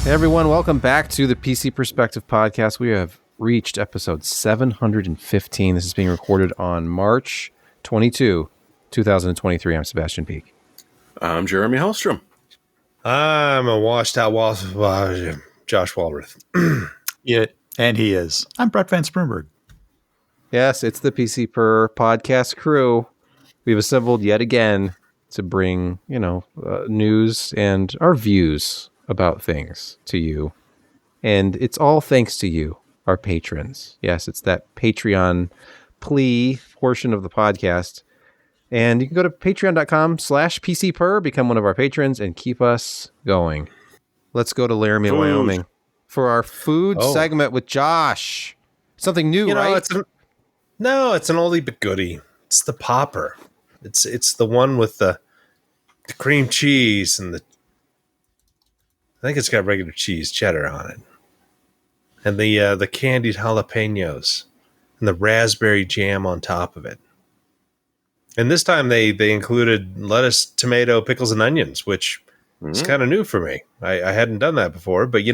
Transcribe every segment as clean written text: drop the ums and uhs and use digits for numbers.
Hey everyone, welcome back to the PC Perspective Podcast. We have reached episode 715. This is being recorded on March 22, 2023. I'm Sebastian Peak. I'm Jeremy Hellstrom. I'm a washed out Josh Walrath. Yeah, and he is. I'm Brett Van Sprumberg. Yes, it's the PCPer podcast crew. We've assembled yet again to bring, news and our views about things to you. And it's all thanks to you, our patrons. Yes, it's that Patreon plea portion of the podcast. And you can go to patreon.com/PCPer, become one of our patrons, and keep us going. Let's go to Laramie, Wyoming for our food segment with Josh. Something new, right? It's an oldie but goodie. It's the popper. It's the one with the cream cheese and I think it's got regular cheese, cheddar on it, and the candied jalapenos and the raspberry jam on top of it. And this time they included lettuce, tomato, pickles, and onions, which is kind of new for me. I hadn't done that before, but it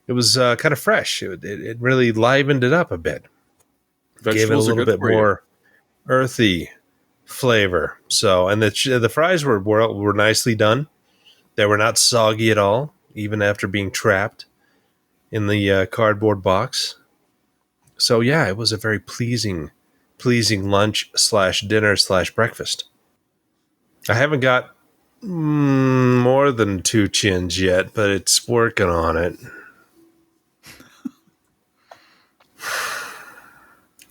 was kind of fresh. It really livened it up a bit. Gave it a little bit more earthy flavor. So, and the fries were nicely done. They were not soggy at all, even after being trapped in the cardboard box. So yeah, it was a very pleasing lunch / dinner / breakfast. I haven't got more than 2 chins yet, but it's working on it.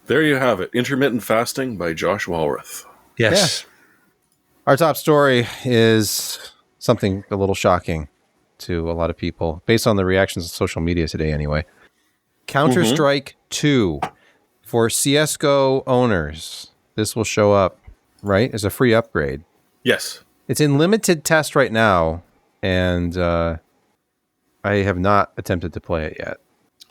There you have it. Intermittent fasting by Josh Walrath. Yes. Yeah. Our top story is something a little shocking to a lot of people, based on the reactions on social media today anyway. Counter-Strike 2 for CSGO owners. This will show up, right, as a free upgrade. Yes. It's in limited test right now, and I have not attempted to play it yet.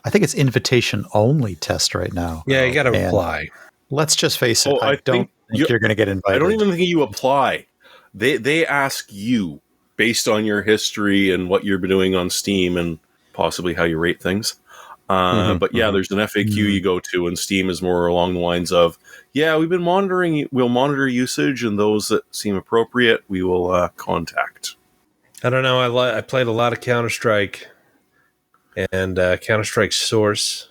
I think it's invitation-only test right now. Yeah, you got to apply. Let's just face it. I don't think you're going to get invited. I don't even think you apply. They ask you based on your history and what you're doing on Steam and possibly how you rate things. But yeah, there's an FAQ you go to, and Steam is more along the lines of, we'll monitor usage, and those that seem appropriate, we will contact. I don't know. I played a lot of Counter-Strike and Counter-Strike Source.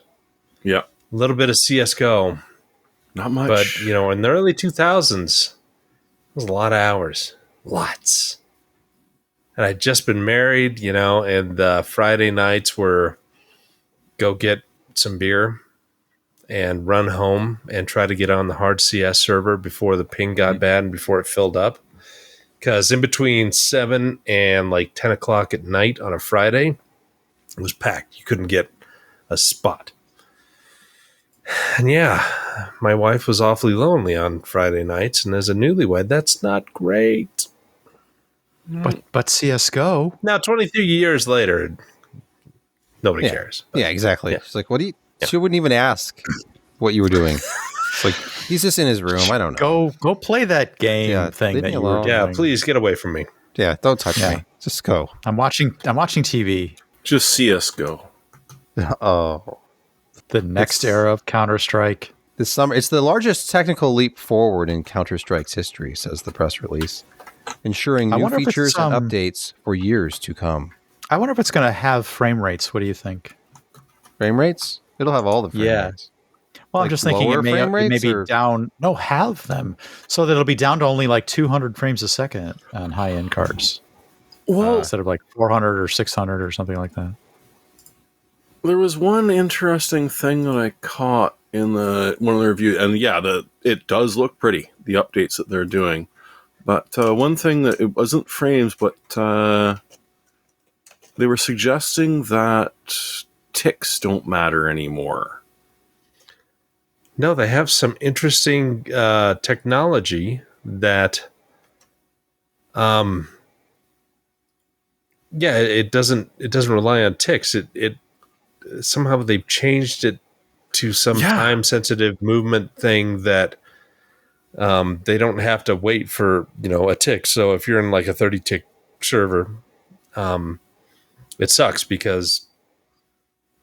Yeah. A little bit of CSGO. Not much. But, in the early 2000s, it was a lot of hours. Lots. And I'd just been married, and Friday nights were go get some beer and run home and try to get on the hard CS server before the ping got bad and before it filled up. Because in between 7 and 10 o'clock at night on a Friday, it was packed. You couldn't get a spot. And yeah, my wife was awfully lonely on Friday nights. And as a newlywed, that's not great. But CSGO. Now, 23 years later, nobody cares. But, yeah, exactly. Yeah. She's like, what do you... Yeah. She wouldn't even ask what you were doing. It's like, he's just in his room. I don't know. Go play that game thing that you were doing. Yeah, please get away from me. Yeah, don't touch me. Just go. I'm watching TV. Just CSGO. Oh. The next era of Counter-Strike. This summer, it's the largest technical leap forward in Counter-Strike's history, says the press release, ensuring new features and updates for years to come. I wonder if it's going to have frame rates. What do you think? Frame rates? It'll have all the frame rates. Well, I'm just thinking it may be down. No, have them. So that it'll be down to only 200 frames a second on high-end cards. Well, instead of 400 or 600 or something like that. There was one interesting thing that I caught in one of the reviews, and it does look pretty, the updates that they're doing. But one thing that it wasn't frames, but they were suggesting that ticks don't matter anymore. No, they have some interesting technology that, it doesn't rely on ticks. It somehow they've changed it to some time sensitive movement thing that they don't have to wait for a tick. So if you're in a 30 tick server, it sucks because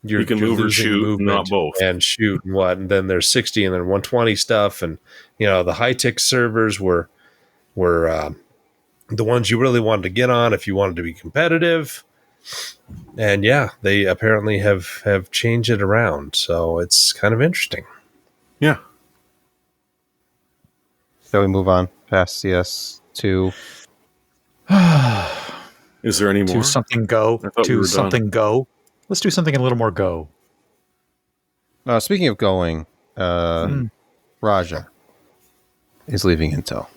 you can move and shoot, not both. And shoot and what, and then there's 60 and then 120 stuff, and the high-tech servers were the ones you really wanted to get on if you wanted to be competitive. And yeah, they apparently have changed it around, so it's kind of interesting. Yeah. Shall we move on past CS to? Is there any more? To something go. To something go. Let's do something a little more go. Speaking of going, Raja is leaving Intel.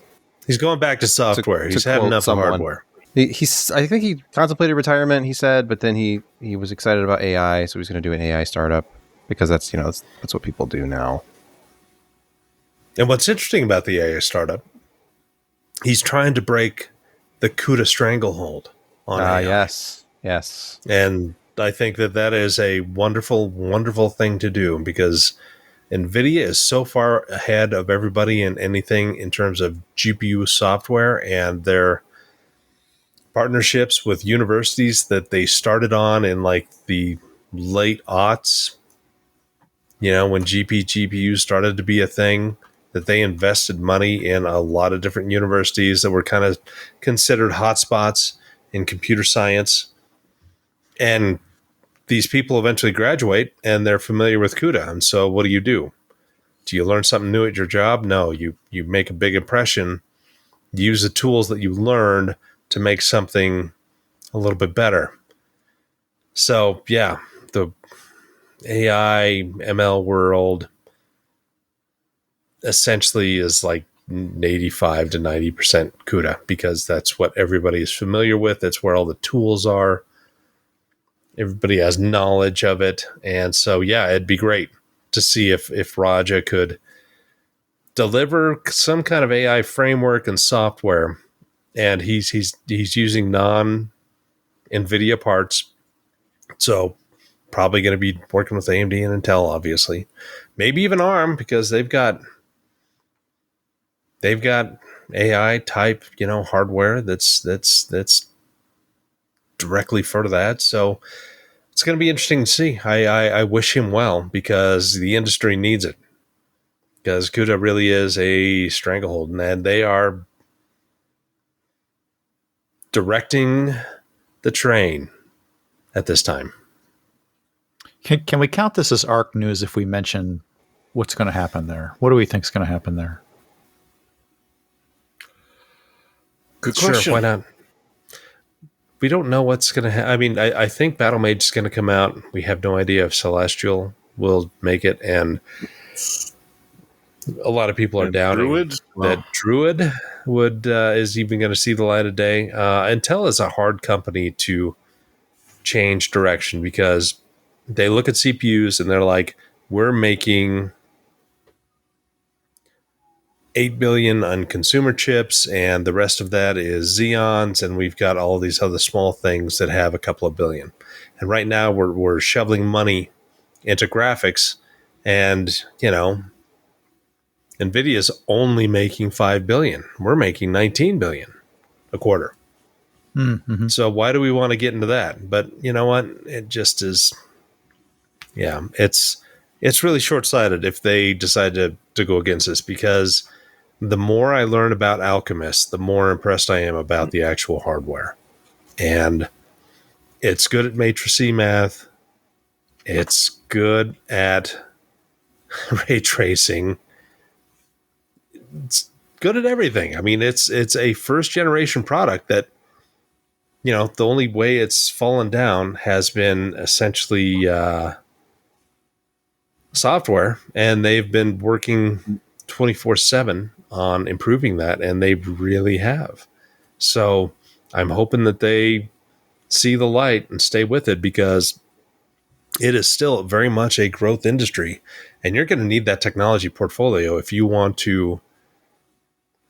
He's going back to software. He's had enough of hardware. I think he contemplated retirement, he said, but then he was excited about AI, so he's going to do an AI startup because that's what people do now. And what's interesting about the AI startup, he's trying to break the CUDA stranglehold on AI. Yes. And I think that is a wonderful, wonderful thing to do because NVIDIA is so far ahead of everybody in anything in terms of GPU software and their partnerships with universities that they started on in like the late aughts, when GPUs started to be a thing, that they invested money in a lot of different universities that were kind of considered hotspots in computer science. And these people eventually graduate and they're familiar with CUDA. And so what do? Do you learn something new at your job? No, you make a big impression, use the tools that you learned to make something a little bit better. So yeah, the AI ML world essentially is like 85 to 90% CUDA because that's what everybody is familiar with. That's where all the tools are. Everybody has knowledge of it. And so, yeah, it'd be great to see if Raja could deliver some kind of AI framework and software. And he's using non-NVIDIA parts. So probably going to be working with AMD and Intel, obviously. Maybe even ARM because they've got AI type, hardware that's directly for that. So it's going to be interesting to see. I wish him well because the industry needs it. Because CUDA really is a stranglehold, and they are directing the train at this time. Can we count this as ARC news if we mention what's going to happen there? What do we think is going to happen there? Good question. Sure, why not? We don't know what's going to happen. I mean, I think Battle Mage is going to come out. We have no idea if Celestial will make it, and a lot of people are doubting that Druid is even going to see the light of day. Intel is a hard company to change direction because they look at CPUs and they're like, we're making 8 billion on consumer chips, and the rest of that is Xeons, and we've got all these other small things that have a couple of billion. And right now we're shoveling money into graphics, and NVIDIA's only making 5 billion. We're making 19 billion a quarter. Mm-hmm. So why do we want to get into that? But you know what? It just is. Yeah, it's really short-sighted if they decide to go against this, because the more I learn about Alchemist, the more impressed I am about the actual hardware. And it's good at matrix math. It's good at ray tracing. It's good at everything. I mean, it's a first-generation product that, the only way it's fallen down has been essentially software, and they've been working 24/7 on improving that, and they really have. So I'm hoping that they see the light and stay with it, because it is still very much a growth industry, and you're going to need that technology portfolio if you want to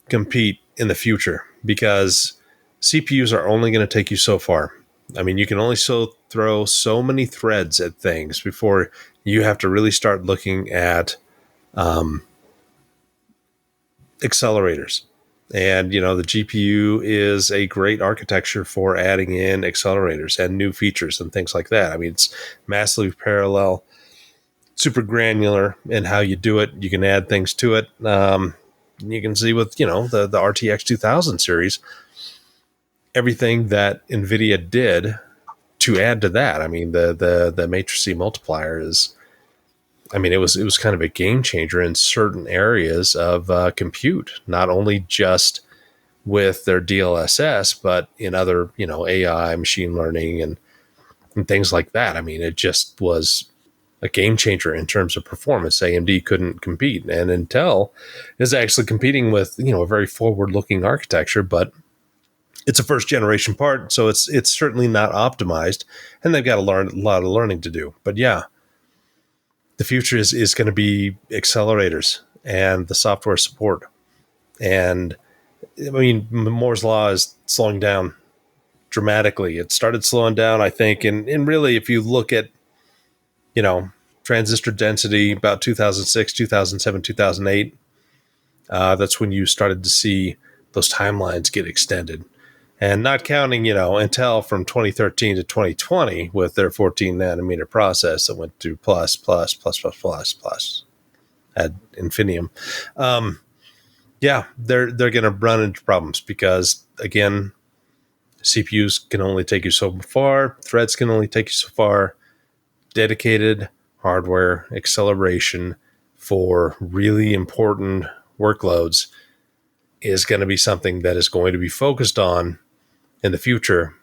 compete in the future, because CPUs are only going to take you so far. I mean, you can only throw so many threads at things before you have to really start looking at accelerators. And, the GPU is a great architecture for adding in accelerators and new features and things like that. I mean, it's massively parallel, super granular in how you do it. You can add things to it. You can see with, the RTX 2000 series, everything that NVIDIA did to add to that. I mean, the matrix C multiplier is, it was kind of a game changer in certain areas of compute, not only just with their DLSS, but in other, AI, machine learning, and things like that. I mean, it just was a game changer in terms of performance. AMD couldn't compete, and Intel is actually competing with, a very forward-looking architecture, but it's a first-generation part, so it's certainly not optimized, and they've got a lot of learning to do. But yeah, the future is going to be accelerators and the software support. And Moore's Law is slowing down dramatically. It started slowing down, I think. And really, if you look at, transistor density about 2006, 2007, 2008, that's when you started to see those timelines get extended. And not counting, Intel from 2013 to 2020 with their 14 nanometer process that went to plus ad infinitum. They're going to run into problems because, again, CPUs can only take you so far. Threads can only take you so far. Dedicated hardware acceleration for really important workloads is going to be something that is going to be focused on in the future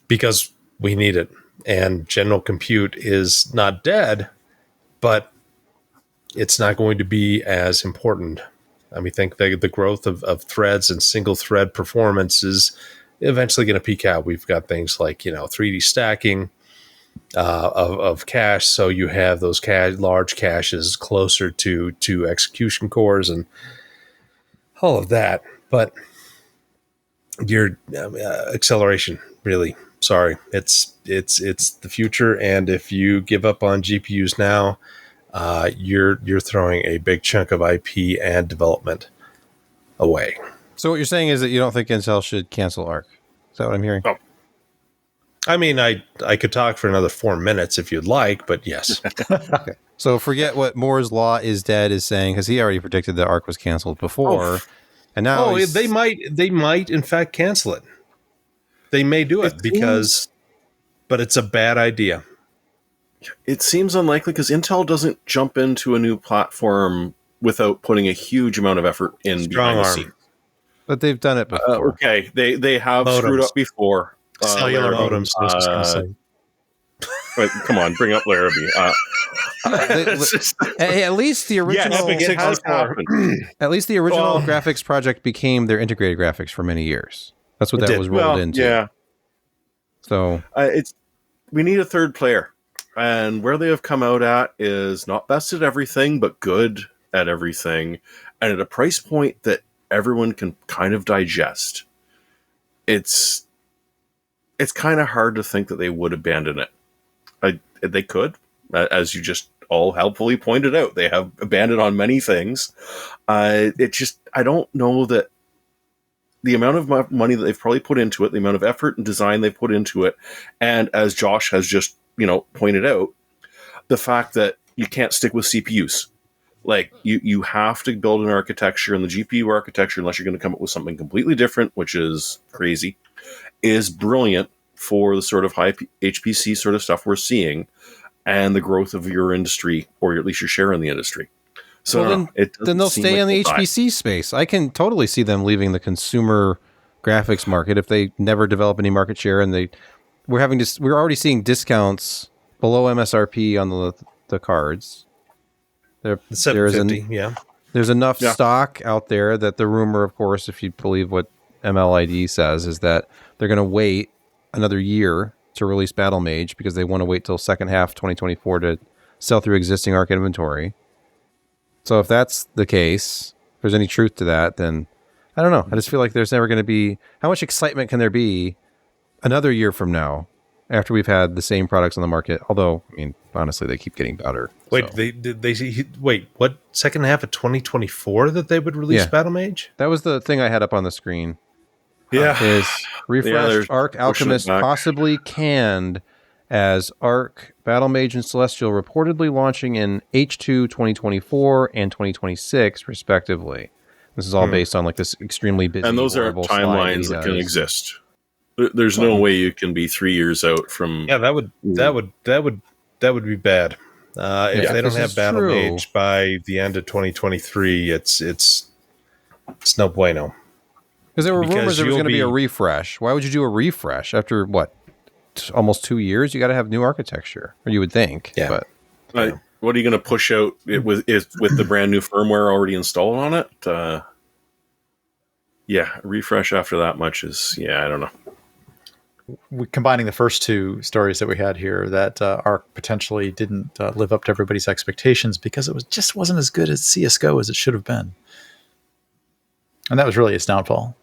because we need it. And general compute is not dead, but it's not going to be as important. I think the growth of threads and single thread performance is eventually going to peak out. We've got things like, 3D stacking of cache. So you have those large caches closer to execution cores and all of that. But your acceleration, really, sorry, it's the future. And if you give up on GPUs now, you're throwing a big chunk of IP and development away. So what you're saying is that you don't think Intel should cancel ARC? Is that what I'm hearing? Oh. I could talk for another 4 minutes if you'd like, but yes. Okay. So forget what Moore's Law is dead is saying, because he already predicted that ARC was canceled before. And now they might in fact cancel it. They may do it but it's a bad idea. It seems unlikely because Intel doesn't jump into a new platform without putting a huge amount of effort in behind the scenes. But they've done it before. Okay, they have modems. Screwed up before. Cellular modems. Wait, come on, bring up Larrabee. At least the original. Yes, at least the original graphics project became their integrated graphics for many years. That's what that was rolled into. Yeah. So we need a third player, and where they have come out at is not best at everything, but good at everything, and at a price point that everyone can kind of digest. It's kind of hard to think that they would abandon it. They could, as you just all helpfully pointed out. They have abandoned on many things. I don't know that the amount of money that they've probably put into it, the amount of effort and design they've put into it, and as Josh has just pointed out, the fact that you can't stick with CPUs. Like, you have to build an architecture, and the GPU architecture, unless you're going to come up with something completely different, which is crazy, is brilliant for the sort of high HPC sort of stuff we're seeing and the growth of your industry, or at least your share in the industry. So then they'll stay in the HPC space. I can totally see them leaving the consumer graphics market if they never develop any market share, and we're already seeing discounts below MSRP on the cards. The 750, There's enough stock out there that the rumor, of course, if you believe what MLID says, is that they're going to wait another year to release Battle Mage because they want to wait till second half 2024 to sell through existing ARC inventory. So if that's the case, if there's any truth to that, then I don't know. I just feel like there's never going to be... How much excitement can there be another year from now after we've had the same products on the market. Although, I mean, honestly, they keep getting better. Wait, so. Wait, what second half of 2024 that they would release Battle Mage? That was the thing I had up on the screen. Yeah. Is refreshed Arc Alchemist possibly canned as Arc Battle Mage and Celestial reportedly launching in H2 2024 and 2026 respectively. This is all based on like this extremely busy, and those are timelines that can exist. There's no way you can be 3 years out from. Yeah, that would be bad. If they don't have Battle Mage by the end of 2023, it's no bueno. Because there were rumors there was going to be a refresh. Why would you do a refresh after what? Almost 2 years? You got to have new architecture, or you would think. Yeah. But what are you going to push out with the brand new firmware already installed on it? Refresh after that much is I don't know. Combining the first two stories that we had here, that Arc potentially didn't live up to everybody's expectations because it just wasn't as good as CS:GO as it should have been, and that was really its downfall.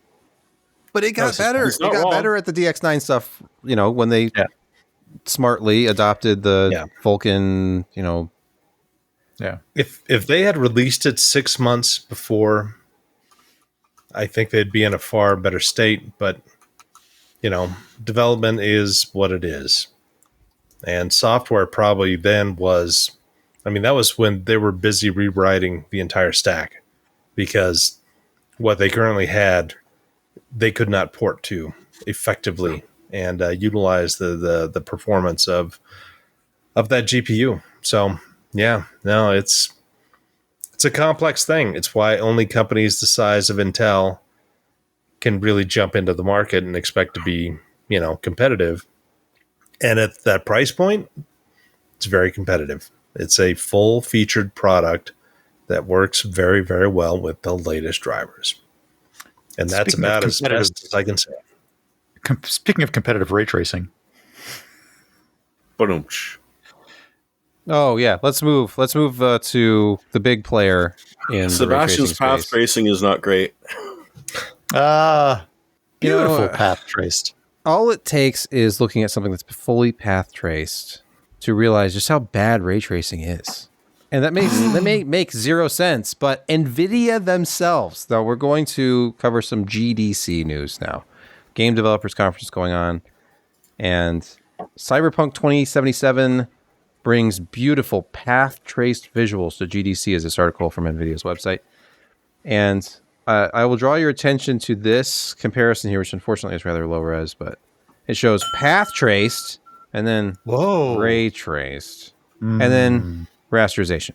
But it got better. It got better at the DX9 stuff. When they smartly adopted the Vulkan. Yeah. If they had released it 6 months before, I think they'd be in a far better state. But development is what it is, and software probably then was. I mean, that was when they were busy rewriting the entire stack because what they currently had, they could not port to effectively and utilize the performance of that GPU. So it's a complex thing. It's why only companies the size of Intel can really jump into the market and expect to be competitive. And at that price point, it's very competitive. It's a full featured product that works very, very well with the latest drivers. And that's about as best as I can say. Speaking of competitive ray tracing. Oh, yeah. Let's move to the big player in Sebastian's path tracing is not great. Beautiful path traced. All it takes is looking at something that's fully path traced to realize just how bad ray tracing is. And that may make zero sense, but NVIDIA themselves, though, we're going to cover some GDC news now. Game Developers Conference going on, and Cyberpunk 2077 brings beautiful path-traced visuals to GDC, as this article from NVIDIA's website. And I will draw your attention to this comparison here, which unfortunately is rather low res, but it shows path-traced and then ray-traced, and then rasterization.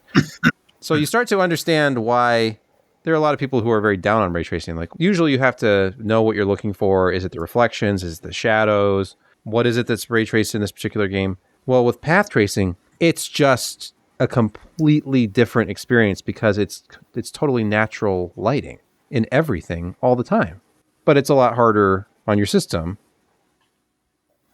So you start to understand why there are a lot of people who are very down on ray tracing. Like, usually you have to know what you're looking for. Is it the reflections? Is it the shadows? What is it that's ray traced in this particular game? Well, with path tracing, it's just a completely different experience because it's totally natural lighting in everything all the time. But it's a lot harder on your system.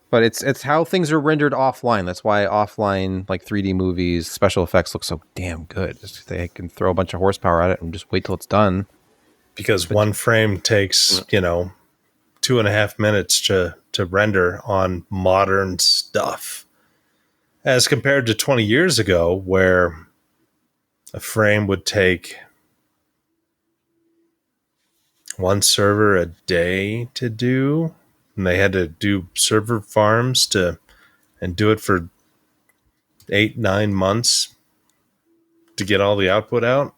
But it's how things are rendered offline. That's why offline, like 3D movies, special effects look so damn good. They can throw a bunch of horsepower at it and just wait till it's done. Because one frame takes, 2.5 minutes to render on modern stuff. As compared to 20 years ago, where a frame would take one server a day to do. And they had to do server farms and do it for 8-9 months to get all the output out.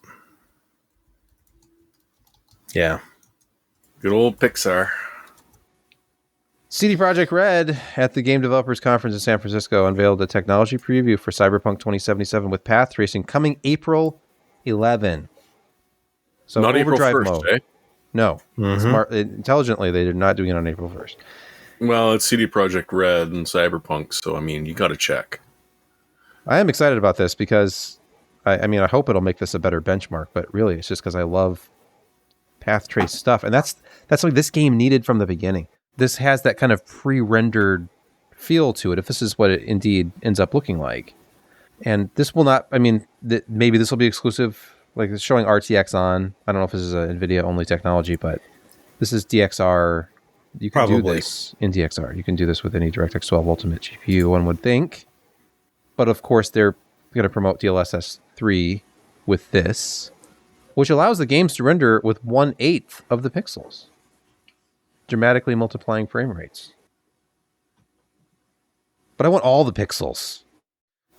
Yeah. Good old Pixar. CD Projekt Red at the Game Developers Conference in San Francisco unveiled a technology preview for Cyberpunk 2077 with path tracing coming April 11. So not overdrive April 1st, mode. Eh? No. Intelligently, they're not doing it on April 1st. Well, it's CD Projekt Red and Cyberpunk, so I mean, you got to check. I am excited about this because, I hope it'll make this a better benchmark, but really, it's just because I love path trace stuff, and that's what this game needed from the beginning. This has that kind of pre-rendered feel to it, if this is what it indeed ends up looking like. And this will not, maybe this will be exclusive, like it's showing RTX on. I don't know if this is a NVIDIA-only technology, but this is DXR You can do this in DXR. You can do this with any DirectX 12 Ultimate GPU, one would think. But of course, they're going to promote DLSS 3 with this, which allows the games to render with 1/8 of the pixels, dramatically multiplying frame rates. But I want all the pixels.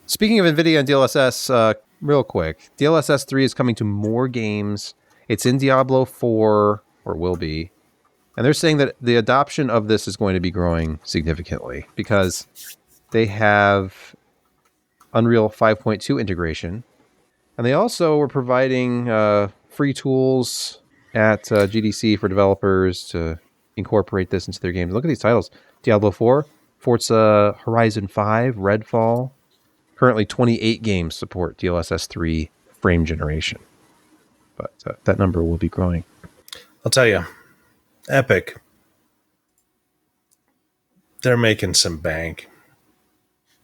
Speaking of NVIDIA and DLSS, real quick, DLSS 3 is coming to more games. It's in Diablo 4, or will be. And they're saying that the adoption of this is going to be growing significantly because they have Unreal 5.2 integration. And they also were providing free tools at GDC for developers to incorporate this into their games. Look at these titles. Diablo 4, Forza Horizon 5, Redfall. Currently 28 games support DLSS 3 frame generation. But that number will be growing. I'll tell you, Epic, they're making some bank.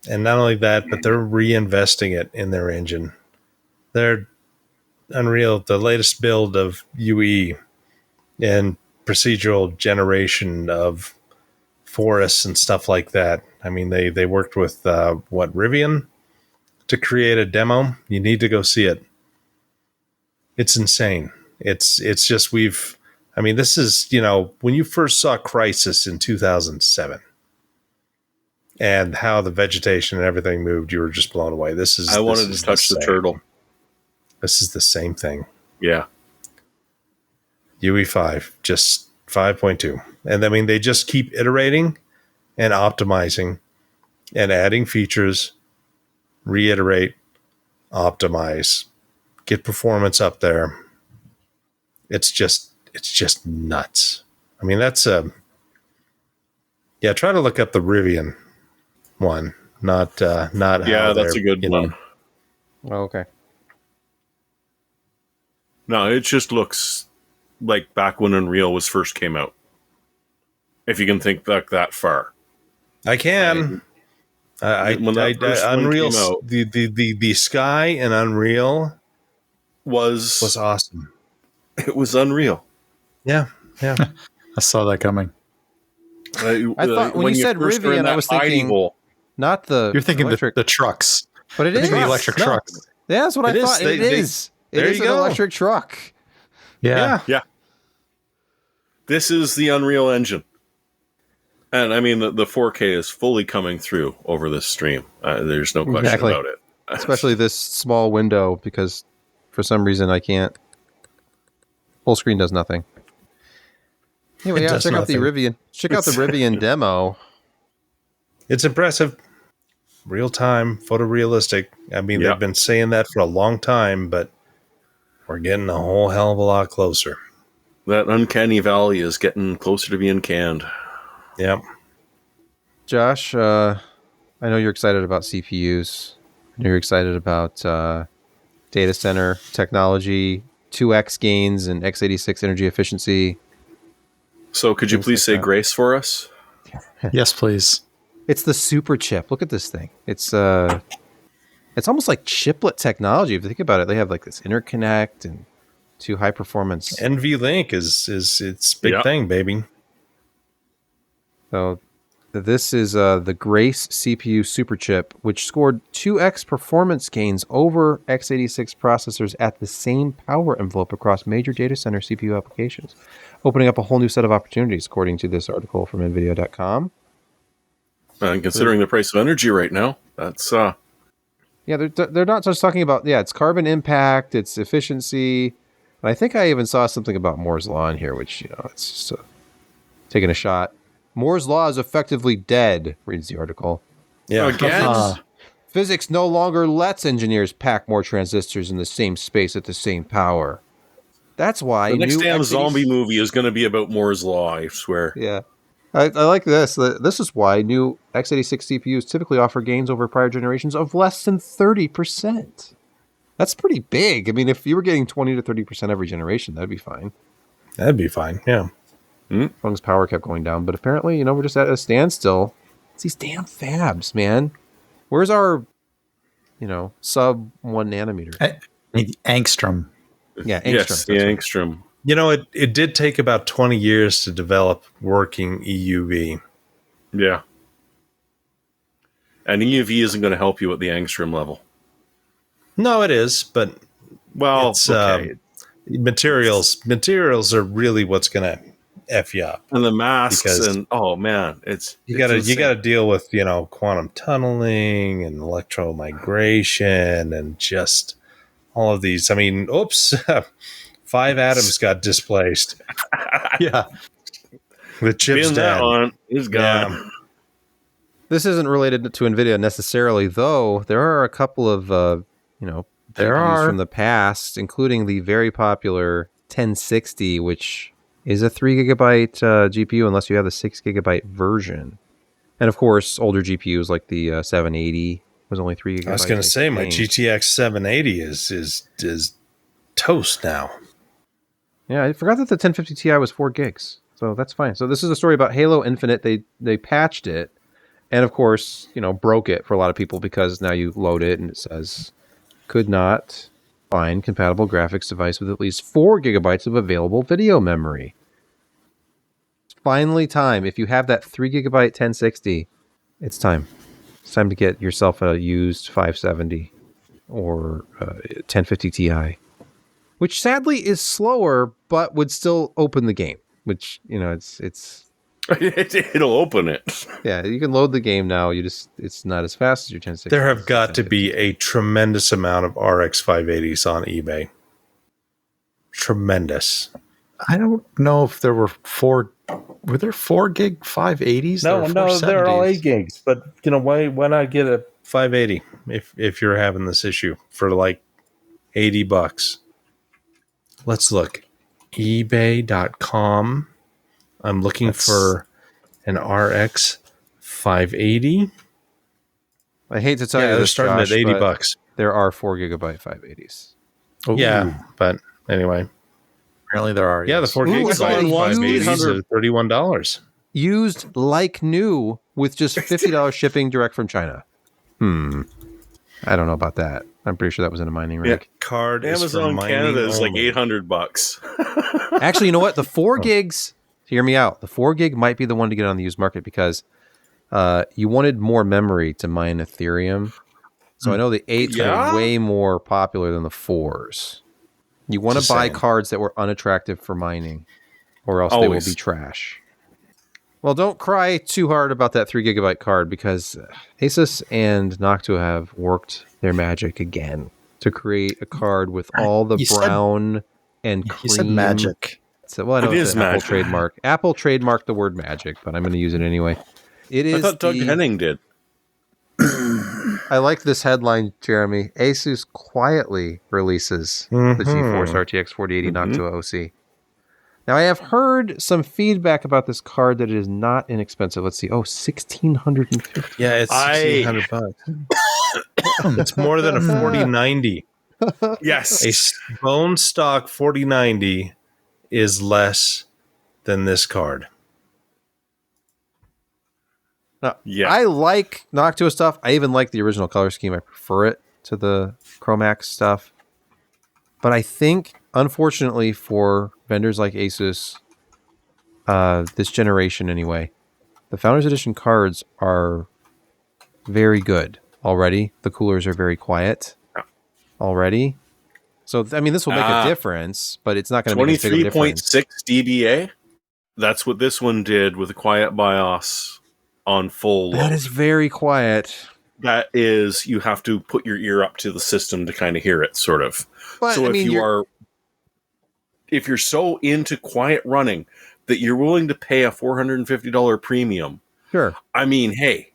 And not only that, but they're reinvesting it in their engine. They're Unreal, the latest build of UE and procedural generation of forests and stuff like that. I mean, they worked with, Rivian to create a demo. You need to go see it. It's insane. It's just this is, when you first saw Crysis in 2007 and how the vegetation and everything moved, you were just blown away. I wanted to touch the turtle. This is the same thing. Yeah. UE5, just 5.2. And I mean, they just keep iterating and optimizing and adding features, reiterate, optimize, get performance up there. It's just nuts. I mean, that's try to look up the Rivian one, not yeah, that's a good one. Oh, okay. No, it just looks like back when Unreal was first came out. If you can think back that far. I can. Unreal, the sky in Unreal was awesome. It was unreal. Yeah. I saw that coming. I thought when you said Rivian, I was thinking not the. You're thinking the trucks, but it is the electric trucks. Yeah, that's what I thought. It is. It is an electric truck. Yeah. This is the Unreal Engine. And I mean, the 4K is fully coming through over this stream. There's no question about it. Especially this small window, because for some reason I can't. Full screen does nothing. Anyway, check out the Rivian. Check out the Rivian demo. It's impressive. Real time, photorealistic. I mean, they've been saying that for a long time, but we're getting a whole hell of a lot closer. That uncanny valley is getting closer to being canned. Yep. Josh, I know you're excited about CPUs. I know you're excited about data center technology, 2x gains, and x86 energy efficiency. So could you please say Grace for us? Yes, please. It's the superchip. Look at this thing. It's almost like chiplet technology. If you think about it, they have like this interconnect and two high performance. NVLink is its big thing, baby. So this is the Grace CPU superchip, which scored 2x performance gains over x86 processors at the same power envelope across major data center CPU applications, opening up a whole new set of opportunities, according to this article from NVIDIA.com. And considering the price of energy right now, that's they're not just talking about it's carbon impact, it's efficiency, and I think I even saw something about Moore's law in here, which it's just taking a shot. Moore's law is effectively dead, reads the article. Yeah, again. Physics no longer lets engineers pack more transistors in the same space at the same power. That's why the next damn zombie movie is going to be about Moore's law, I swear. Yeah. I like this. This is why new x86 CPUs typically offer gains over prior generations of less than 30%. That's pretty big. I mean, if you were getting 20 to 30% every generation, that'd be fine. That'd be fine, yeah. As long as power kept going down. But apparently, we're just at a standstill. It's these damn fabs, man. Where's our, sub 1 nanometer? Angstrom. Yeah, Angstrom. Yes, the Angstrom. It did take about 20 years to develop working EUV. Yeah. And EUV isn't going to help you at the angstrom level. No, it is, but it's, okay. Materials are really what's going to F you up. And the masks and you got to deal with, quantum tunneling and electromigration and just all of these. I mean, oops, 5 atoms got displaced. Yeah. The chip's that on is gone. Yeah. This isn't related to NVIDIA necessarily, though. There are a couple of, GPUs from the past, including the very popular 1060, which is a 3 gigabyte GPU, unless you have the 6 gigabyte version. And of course, older GPUs like the 780 was only 3 gigabytes. I was going to say my GTX 780 is toast now. Yeah, I forgot that the 1050 Ti was 4 gigs, so that's fine. So this is a story about Halo Infinite. They patched it, and of course, broke it for a lot of people because now you load it and it says could not find compatible graphics device with at least 4 gigabytes of available video memory. It's finally time. If you have that 3 gigabyte 1060, it's time. It's time to get yourself a used 570 or 1050 Ti, which sadly is slower, but would still open the game. Which it's it'll open it. Yeah, you can load the game now. It's not as fast as your 1060. There have got to be a tremendous amount of RX 580s on eBay. Tremendous. I don't know if there were 4 gig 580s? No, they're all 8 gigs. But why not get a 580 if you're having this issue for like $80? Let's look. eBay.com. I'm looking for an RX 580. I hate to tell you they're this, starting Josh, at $80. There are 4 gigabyte 580s. Ooh. Yeah, but anyway. Apparently there are. Yeah, the 4 gigabyte 580s are $31. Used like new with just $50 shipping direct from China. I don't know about that. I'm pretty sure that was in a mining rig. Yeah, card Amazon Canada is like $800. Actually, you know what? The 4 gigs, hear me out. The 4 gig might be the one to get on the used market because you wanted more memory to mine Ethereum. So I know the 8s are way more popular than the 4s. You want to buy cards that were unattractive for mining, or else they will be trash. Well, don't cry too hard about that 3 gigabyte card because Asus and Noctua have worked their magic again to create a card with all the brown and cream. You said magic. So, well, I know it it's is an Apple magic. trademark. Apple trademarked the word magic, but I'm going to use it anyway. It is. I thought Doug Henning did. I like this headline, Jeremy. Asus quietly releases the GeForce RTX 4080 Noctua OC. Now, I have heard some feedback about this card that it is not inexpensive. Let's see. Oh, $1,650. Yeah, it's $1,600. It's more than a 4090. Yes. A bone stock 4090 is less than this card. Now, I like Noctua stuff. I even like the original color scheme. I prefer it to the Chromax stuff. But I think, unfortunately, for vendors like Asus, this generation anyway, the Founders Edition cards are very good already. The coolers are very quiet already. So, I mean, this will make a difference, but it's not going to make a big difference. 23.6 dBA. That's what this one did with a quiet BIOS on full load. That is very quiet. That is, you have to put your ear up to the system to kind of hear it, sort of. But, so if you're so into quiet running that you're willing to pay a $450 premium, sure. I mean, hey,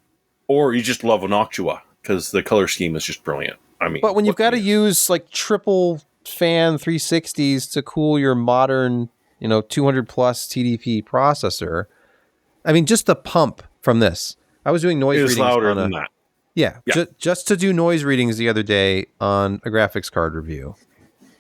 or you just love a Noctua because the color scheme is just brilliant. I mean, but when you've got to use like triple fan 360s to cool your modern, 200 plus TDP processor, I mean, just the pump from this. I was doing noise readings louder than that. Yeah. Just to do noise readings the other day on a graphics card review,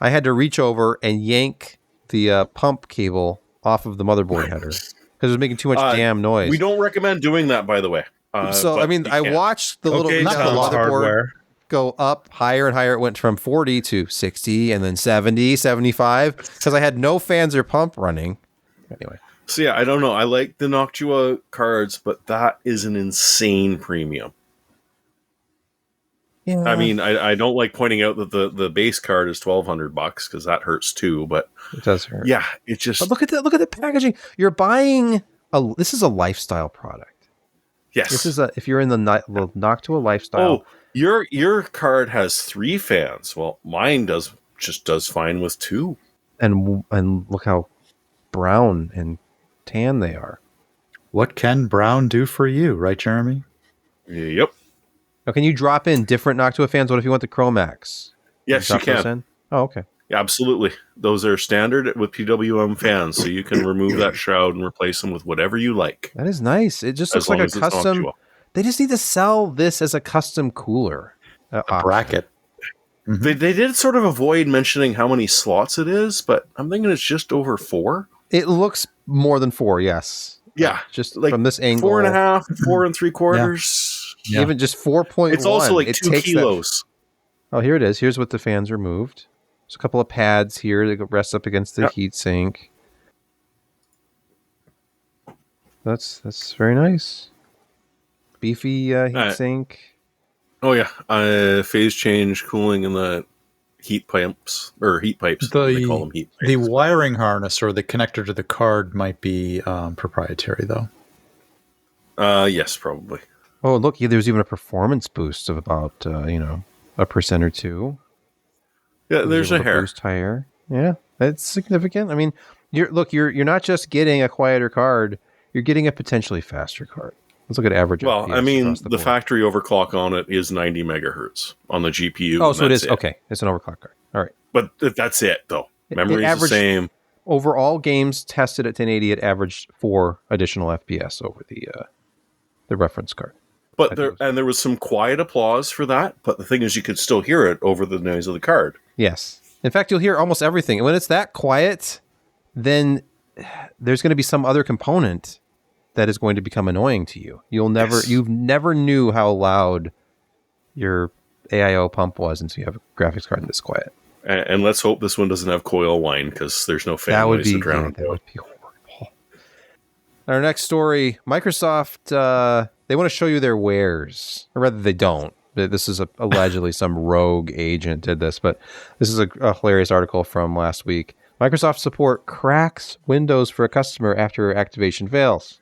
I had to reach over and yank the pump cable off of the motherboard header because it was making too much damn noise. We don't recommend doing that, by the way. I watched the little not the motherboard. go up higher and higher. It went from 40 to 60 and then 70, 75 because I had no fans or pump running. Anyway. So yeah, I don't know. I like the Noctua cards, but that is an insane premium. Yeah. I mean, I don't like pointing out that the base card is $1,200 because that hurts too. But it does hurt. Yeah, it just. But look at the packaging. You're buying this is a lifestyle product. Yes. This is if you're in the Noctua lifestyle. Oh, your card has 3 fans. Well, mine does fine with 2. And look how brown and tan they are. What can brown do for you, right, Jeremy? Yep. Now, can you drop in different Noctua fans? What if you want the Chromax? Yes, you can. Oh, okay. Yeah, absolutely. Those are standard with PWM fans, so you can remove that shroud and replace them with whatever you like. That is nice. It just looks like a custom. They just need to sell this as a custom cooler. A bracket. Mm-hmm. They did sort of avoid mentioning how many slots it is, but I'm thinking it's just over 4. It looks more than 4, yes. Yeah. Just like from this angle. 4.5, 4 3/4. Yeah. Even just 4.1. It's also like 2 kilos. Oh, here it is. Here's what the fans removed. There's a couple of pads here that rest up against the heat sink. That's very nice. Beefy heat sink. Oh yeah, phase change, cooling in the heat pipes. They call them heat pipes. The wiring harness or the connector to the card might be proprietary, though. Yes, probably. Oh, look, there's even a performance boost of about 1% or 2%. Yeah, there's a hair boost higher. Yeah, that's significant. I mean, you're not just getting a quieter card; you're getting a potentially faster card. Let's look at average. Well, FPS I mean, the factory overclock on it is 90 megahertz on the GPU. Oh, so it is okay. It's an overclock card. All right, but that's it though. Memory is the same. Overall, games tested at 1080, it averaged 4 additional FPS over the reference card. But there was some quiet applause for that. But the thing is, you could still hear it over the noise of the card. Yes. In fact, you'll hear almost everything. And when it's that quiet, then there's going to be some other component that is going to become annoying to you. You've never knew how loud your AIO pump was until you have a graphics card this quiet. And let's hope this one doesn't have coil whine because there's no fan noise to drown it. That would be horrible. Our next story, Microsoft, they want to show you their wares. Or rather, they don't. This is allegedly some rogue agent did this, but this is a hilarious article from last week. Microsoft support cracks Windows for a customer after activation fails.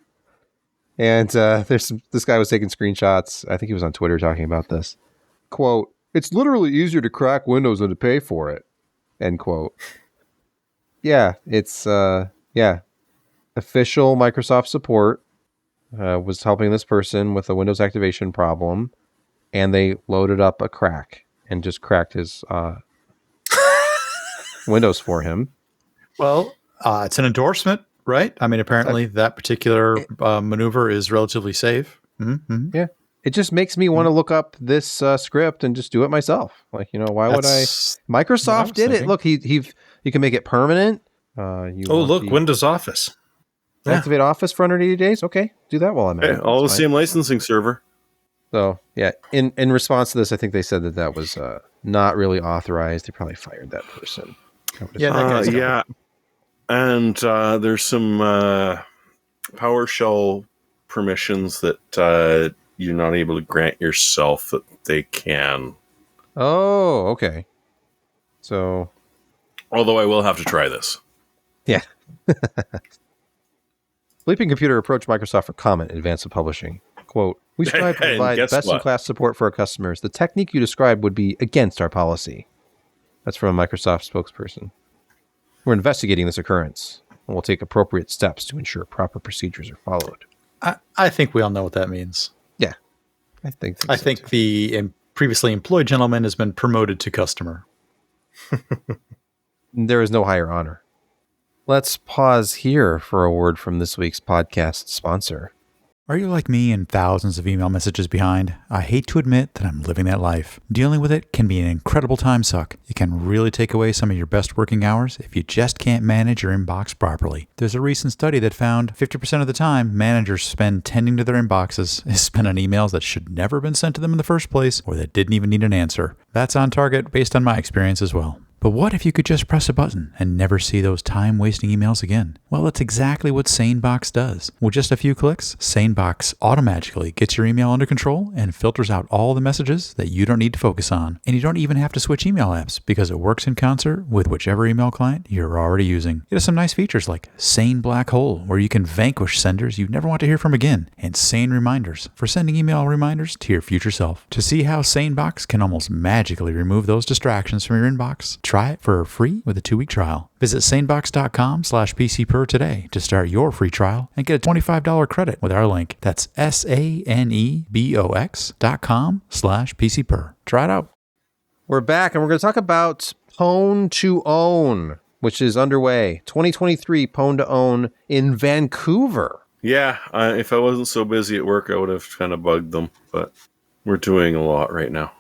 And this guy was taking screenshots. I think he was on Twitter talking about this. Quote, "It's literally easier to crack Windows than to pay for it." End quote. Yeah, it's official Microsoft support was helping this person with a Windows activation problem, and they loaded up a crack and just cracked his Windows for him. Well, it's an endorsement, right? I mean, apparently that particular maneuver is relatively safe. Mm-hmm. Yeah. It just makes me want to look up this script and just do it myself. Like, why would I? Microsoft did it. Look, you can make it permanent. Windows Office. Activate Office for 180 days. Okay, do that while I'm at it. All the same licensing server. So, yeah, in response to this, I think they said that was not really authorized. They probably fired that person. Yeah. And there's some PowerShell permissions that you're not able to grant yourself that they can. Oh, okay. So, although I will have to try this. Yeah. Sleeping Computer approached Microsoft for comment in advance of publishing. Quote, "We strive to provide best-in-class support for our customers. The technique you described would be against our policy." That's from a Microsoft spokesperson. "We're investigating this occurrence, and we'll take appropriate steps to ensure proper procedures are followed." I think we all know what that means. Yeah. I think the previously employed gentleman has been promoted to customer. There is no higher honor. Let's pause here for a word from this week's podcast sponsor. Are you like me and thousands of email messages behind? I hate to admit that I'm living that life. Dealing with it can be an incredible time suck. It can really take away some of your best working hours if you just can't manage your inbox properly. There's a recent study that found 50% of the time managers spend tending to their inboxes is spent on emails that should never have been sent to them in the first place or that didn't even need an answer. That's on target based on my experience as well. But what if you could just press a button and never see those time-wasting emails again? Well, that's exactly what SaneBox does. With just a few clicks, SaneBox automatically gets your email under control and filters out all the messages that you don't need to focus on. And you don't even have to switch email apps because it works in concert with whichever email client you're already using. It has some nice features like Sane Black Hole, where you can vanquish senders you never want to hear from again, and Sane Reminders for sending email reminders to your future self. To see how SaneBox can almost magically remove those distractions from your inbox, try it for free with a 2-week trial. Visit sanebox.com/PCPer today to start your free trial and get a $25 credit with our link. That's SaneBox.com/PCPer. Try it out. We're back, and we're going to talk about Pwn to Own, which is underway. 2023 Pwn to Own in Vancouver. Yeah, if I wasn't so busy at work, I would have kind of bugged them, but we're doing a lot right now.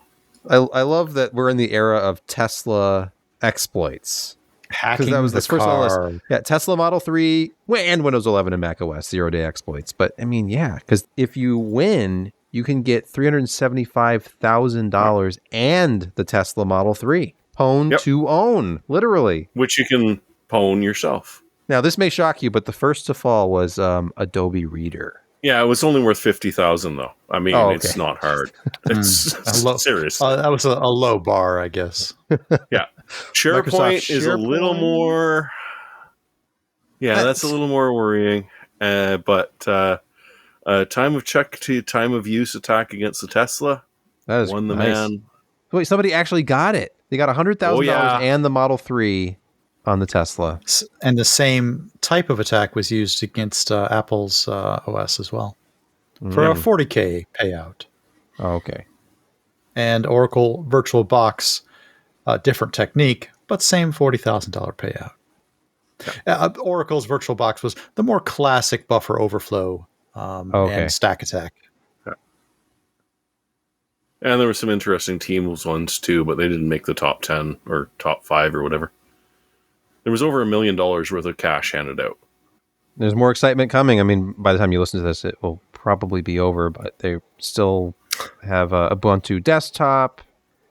I love that we're in the era of Tesla exploits. Hacking that was the first car. on the list. Yeah, Tesla Model 3 and Windows 11 and Mac OS, 0-day exploits. But, I mean, yeah, because if you win, you can get $375,000 and the Tesla Model 3. Pwn to own, literally. Which you can pwn yourself. Now, this may shock you, but the first to fall was Adobe Reader. Yeah, it was only worth $50,000 though. I mean, It's not hard. It's serious. That was a low bar, I guess. Yeah, SharePoint is a little more. Yeah, that's a little more worrying. But time of check to time of use attack against the Tesla. That is won the nice. man. Wait, somebody actually got it. They got $100,000 and the Model 3 on the Tesla. And the same type of attack was used against Apple's OS as well for a $40,000 payout. Oh, okay. And Oracle VirtualBox, different technique, but same $40,000 payout. Yeah. Oracle's VirtualBox was the more classic buffer overflow and stack attack. Yeah. And there were some interesting Teams ones too, but they didn't make the top 10 or top 5 or whatever. There was over $1 million worth of cash handed out. There's more excitement coming. I mean, by the time you listen to this, it will probably be over, but they still have Ubuntu Desktop,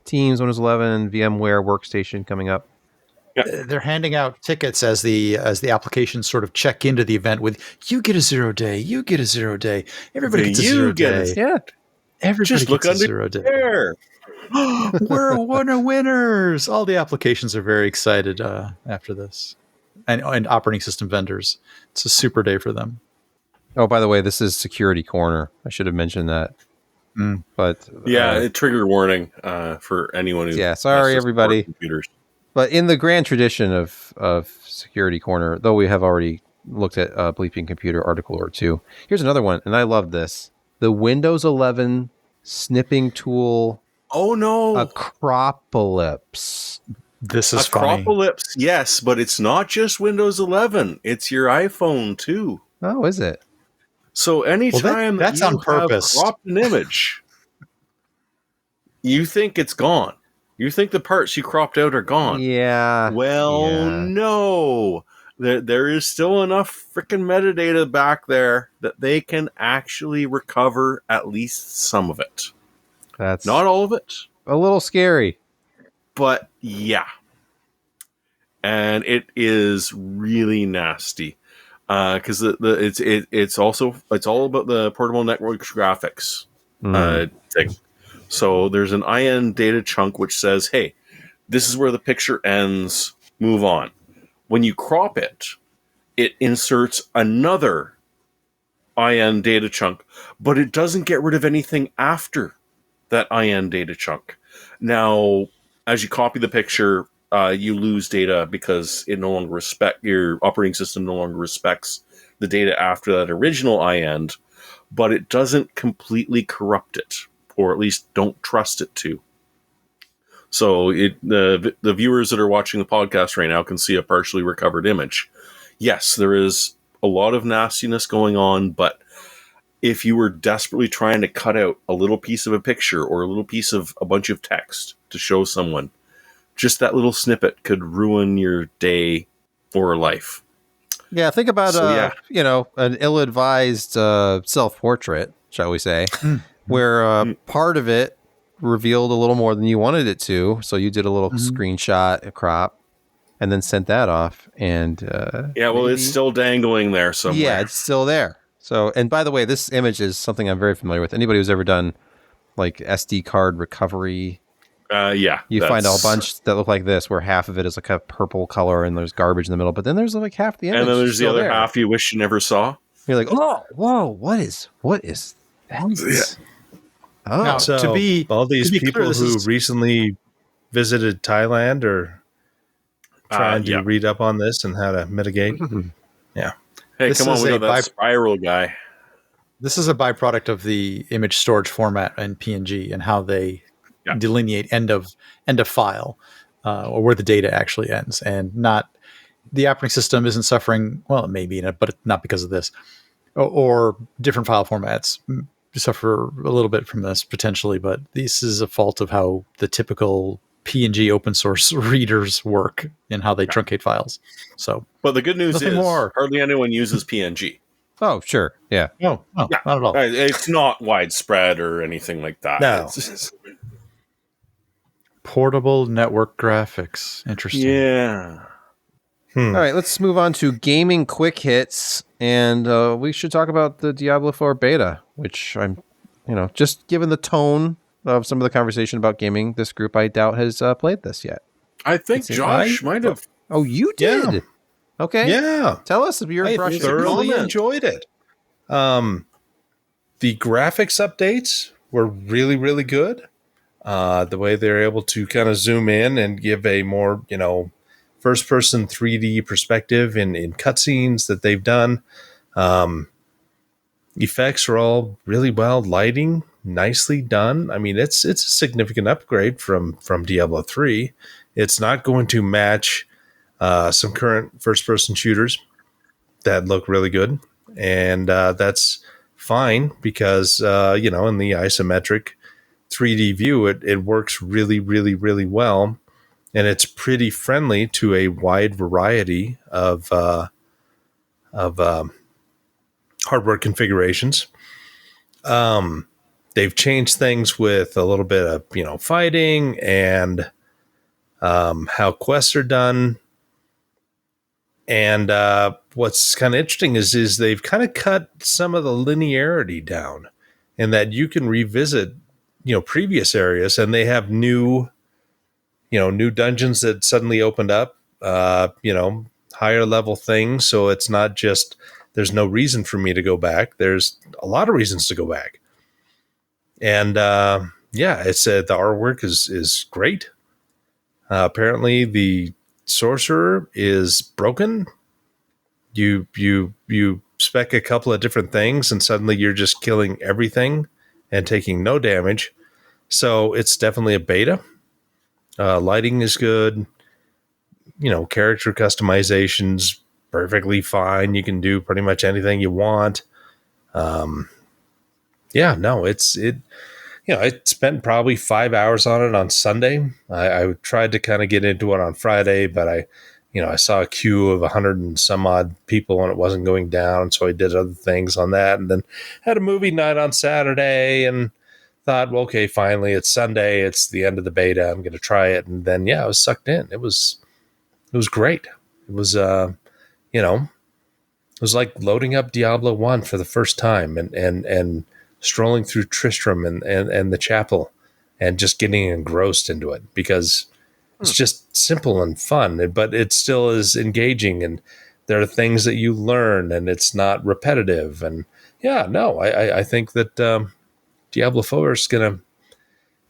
Teams, Windows 11, VMware Workstation coming up. Yeah. They're handing out tickets as the applications sort of check into the event with, you get a 0-day, you get a 0-day, everybody gets a 0-day. Yeah. Everybody just look gets a under 0-day. there. We're one of winners. All the applications are very excited after this, and operating system vendors. It's a super day for them. Oh, by the way, this is Security Corner. I should have mentioned that. But a trigger warning for anyone who. Yeah, sorry everybody. Computers. But in the grand tradition of Security Corner, though we have already looked at a Bleeping Computer article or two, here's another one, and I love this: the Windows 11 snipping tool. Oh no! Acropolis. This is funny. Acropolis, yes, but it's not just Windows 11. It's your iPhone too. Oh, is it? So anytime that's on purpose. Have cropped an image, you think it's gone. You think the parts you cropped out are gone. Yeah. Well, no. There is still enough freaking metadata back there that they can actually recover at least some of it. That's not all of it. A little scary. But yeah. And it is really nasty. Because it's all about the portable network graphics thing. So there's an IN data chunk which says, hey, this is where the picture ends, move on. When you crop it, it inserts another IN data chunk, but it doesn't get rid of anything after that IN data chunk. Now, as you copy the picture, you lose data because it no longer your operating system no longer respects the data after that original IN, but it doesn't completely corrupt it, or at least don't trust it to. So the viewers that are watching the podcast right now can see a partially recovered image. Yes, there is a lot of nastiness going on, but if you were desperately trying to cut out a little piece of a picture or a little piece of a bunch of text to show someone, just that little snippet could ruin your day or life. Yeah, think about an ill-advised self-portrait, shall we say, where part of it revealed a little more than you wanted it to, so you did a little screenshot, a crop, and then sent that off. And it's still dangling there somewhere. Yeah, it's still there. So, and by the way, this image is something I'm very familiar with. Anybody who's ever done like SD card recovery, you find a bunch that look like this, where half of it is like a purple color and there's garbage in the middle, but then there's like half the image, and then there's the other half you wish you never saw. You're like, oh, whoa, what is that? Oh, now, so all these people who recently visited Thailand are trying to read up on this and how to mitigate. Yeah. Hey, come on, we got that spiral guy. This is a byproduct of the image storage format and PNG and how they delineate end of file or where the data actually ends, and not the operating system isn't suffering. Well, it may be, but not because of this, or different file formats suffer a little bit from this potentially, but this is a fault of how the typical PNG open source readers work and how they truncate files. So, but the good news is hardly anyone uses PNG. Oh, sure. Yeah. No, not at all. It's not widespread or anything like that. No. Portable network graphics. Interesting. Yeah. All right, let's move on to gaming quick hits, and we should talk about the Diablo 4 beta, which I'm, just given the tone of some of the conversation about gaming, this group I doubt has played this yet. I think Josh might have. Oh, you did? Yeah. Okay. Yeah. Tell us if you're I thoroughly enjoyed it. The graphics updates were really, really good. The way they're able to kind of zoom in and give a more, first-person 3D perspective in cutscenes that they've done. Effects are all really well. Lighting, nicely done. I mean, it's a significant upgrade from Diablo 3. It's not going to match some current first-person shooters that look really good. And that's fine because, in the isometric 3D view, it works really, really, really well. And it's pretty friendly to a wide variety of hardware configurations. They've changed things with a little bit of, fighting and how quests are done. And what's kind of interesting is they've kind of cut some of the linearity down, and that you can revisit, previous areas, and they have new dungeons that suddenly opened up, higher level things. So it's not just, there's no reason for me to go back. There's a lot of reasons to go back. And it's the artwork is great. Apparently the sorcerer is broken. You spec a couple of different things and suddenly you're just killing everything and taking no damage. So it's definitely a beta. Lighting is good. Character customization's perfectly fine. You can do pretty much anything you want. I spent probably 5 hours on it on Sunday. I tried to kind of get into it on Friday, but I saw a queue of 100 and some odd people and it wasn't going down. So I did other things on that, and then had a movie night on Saturday and thought, well, okay, finally it's Sunday. It's the end of the beta. I'm going to try it. And then, I was sucked in. It was great. It was, it was like loading up Diablo 1 for the first time and strolling through Tristram and the chapel and just getting engrossed into it because it's just simple and fun, but it still is engaging, and there are things that you learn and it's not repetitive. And I think that, Diablo 4 is going to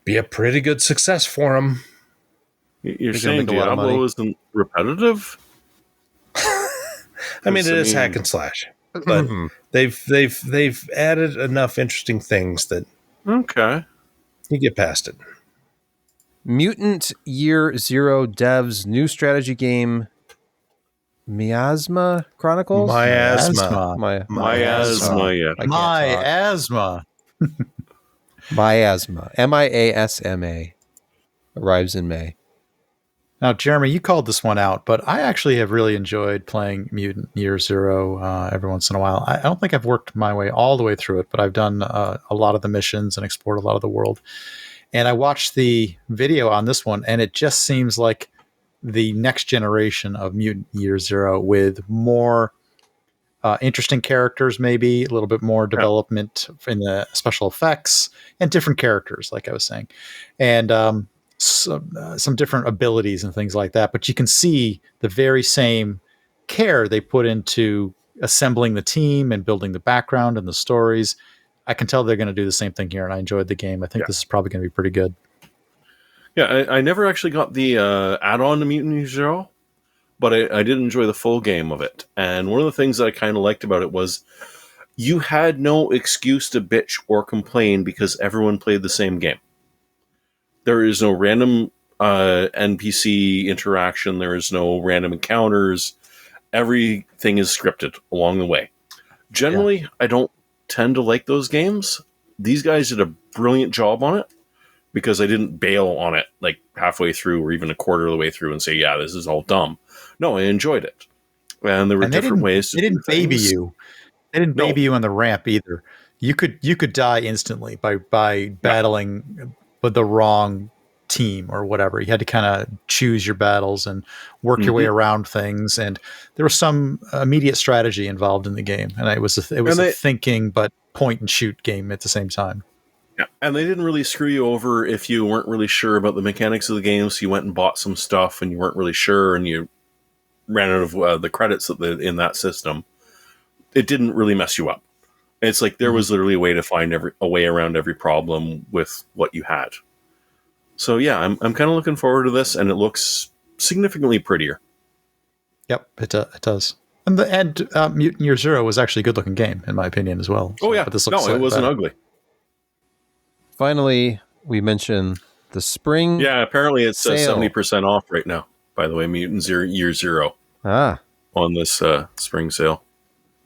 be a pretty good success for him. You're saying Diablo isn't repetitive? I mean, it is hack and slash, but they've added enough interesting things that you get past it. Mutant Year Zero devs new strategy game Miasma Chronicles? Miasma. Miasma, yeah. Miasma. Miasma. Miasma. Arrives in May. Now, Jeremy, you called this one out, but I actually have really enjoyed playing Mutant Year Zero every once in a while. I don't think I've worked my way all the way through it, but I've done a lot of the missions and explored a lot of the world. And I watched the video on this one, and it just seems like the next generation of Mutant Year Zero with more interesting characters, maybe a little bit more development in the special effects and different characters, like I was saying. And some different abilities and things like that, but you can see the very same care they put into assembling the team and building the background and the stories. I can tell they're going to do the same thing here, and I enjoyed the game. I think this is probably going to be pretty good. Yeah, I never actually got the add-on to Mutant Year Zero, but I did enjoy the full game of it. And one of the things that I kind of liked about it was you had no excuse to bitch or complain because everyone played the same game. There is no random NPC interaction. There is no random encounters. Everything is scripted along the way. Generally, I don't tend to like those games. These guys did a brilliant job on it because I didn't bail on it like halfway through or even a quarter of the way through and say, yeah, this is all dumb. No, I enjoyed it. And there were different ways to do things. They didn't baby you. They didn't baby you on the ramp either. You could die instantly by battling with the wrong team or whatever. You had to kind of choose your battles and work your way around things. And there was some immediate strategy involved in the game. And it was a thinking, but point and shoot game at the same time. Yeah. And they didn't really screw you over if you weren't really sure about the mechanics of the game. So you went and bought some stuff and you weren't really sure and you ran out of the credits in that system. It didn't really mess you up. It's like there was literally a way to find a way around every problem with what you had. So yeah, I'm kind of looking forward to this, and it looks significantly prettier. Yep, it does. And Mutant Year Zero was actually a good-looking game, in my opinion, as well. So, but this looks it wasn't ugly. Finally, we mentioned the spring. Yeah, apparently it's 70% off right now. By the way, Mutant Year Zero on this spring sale.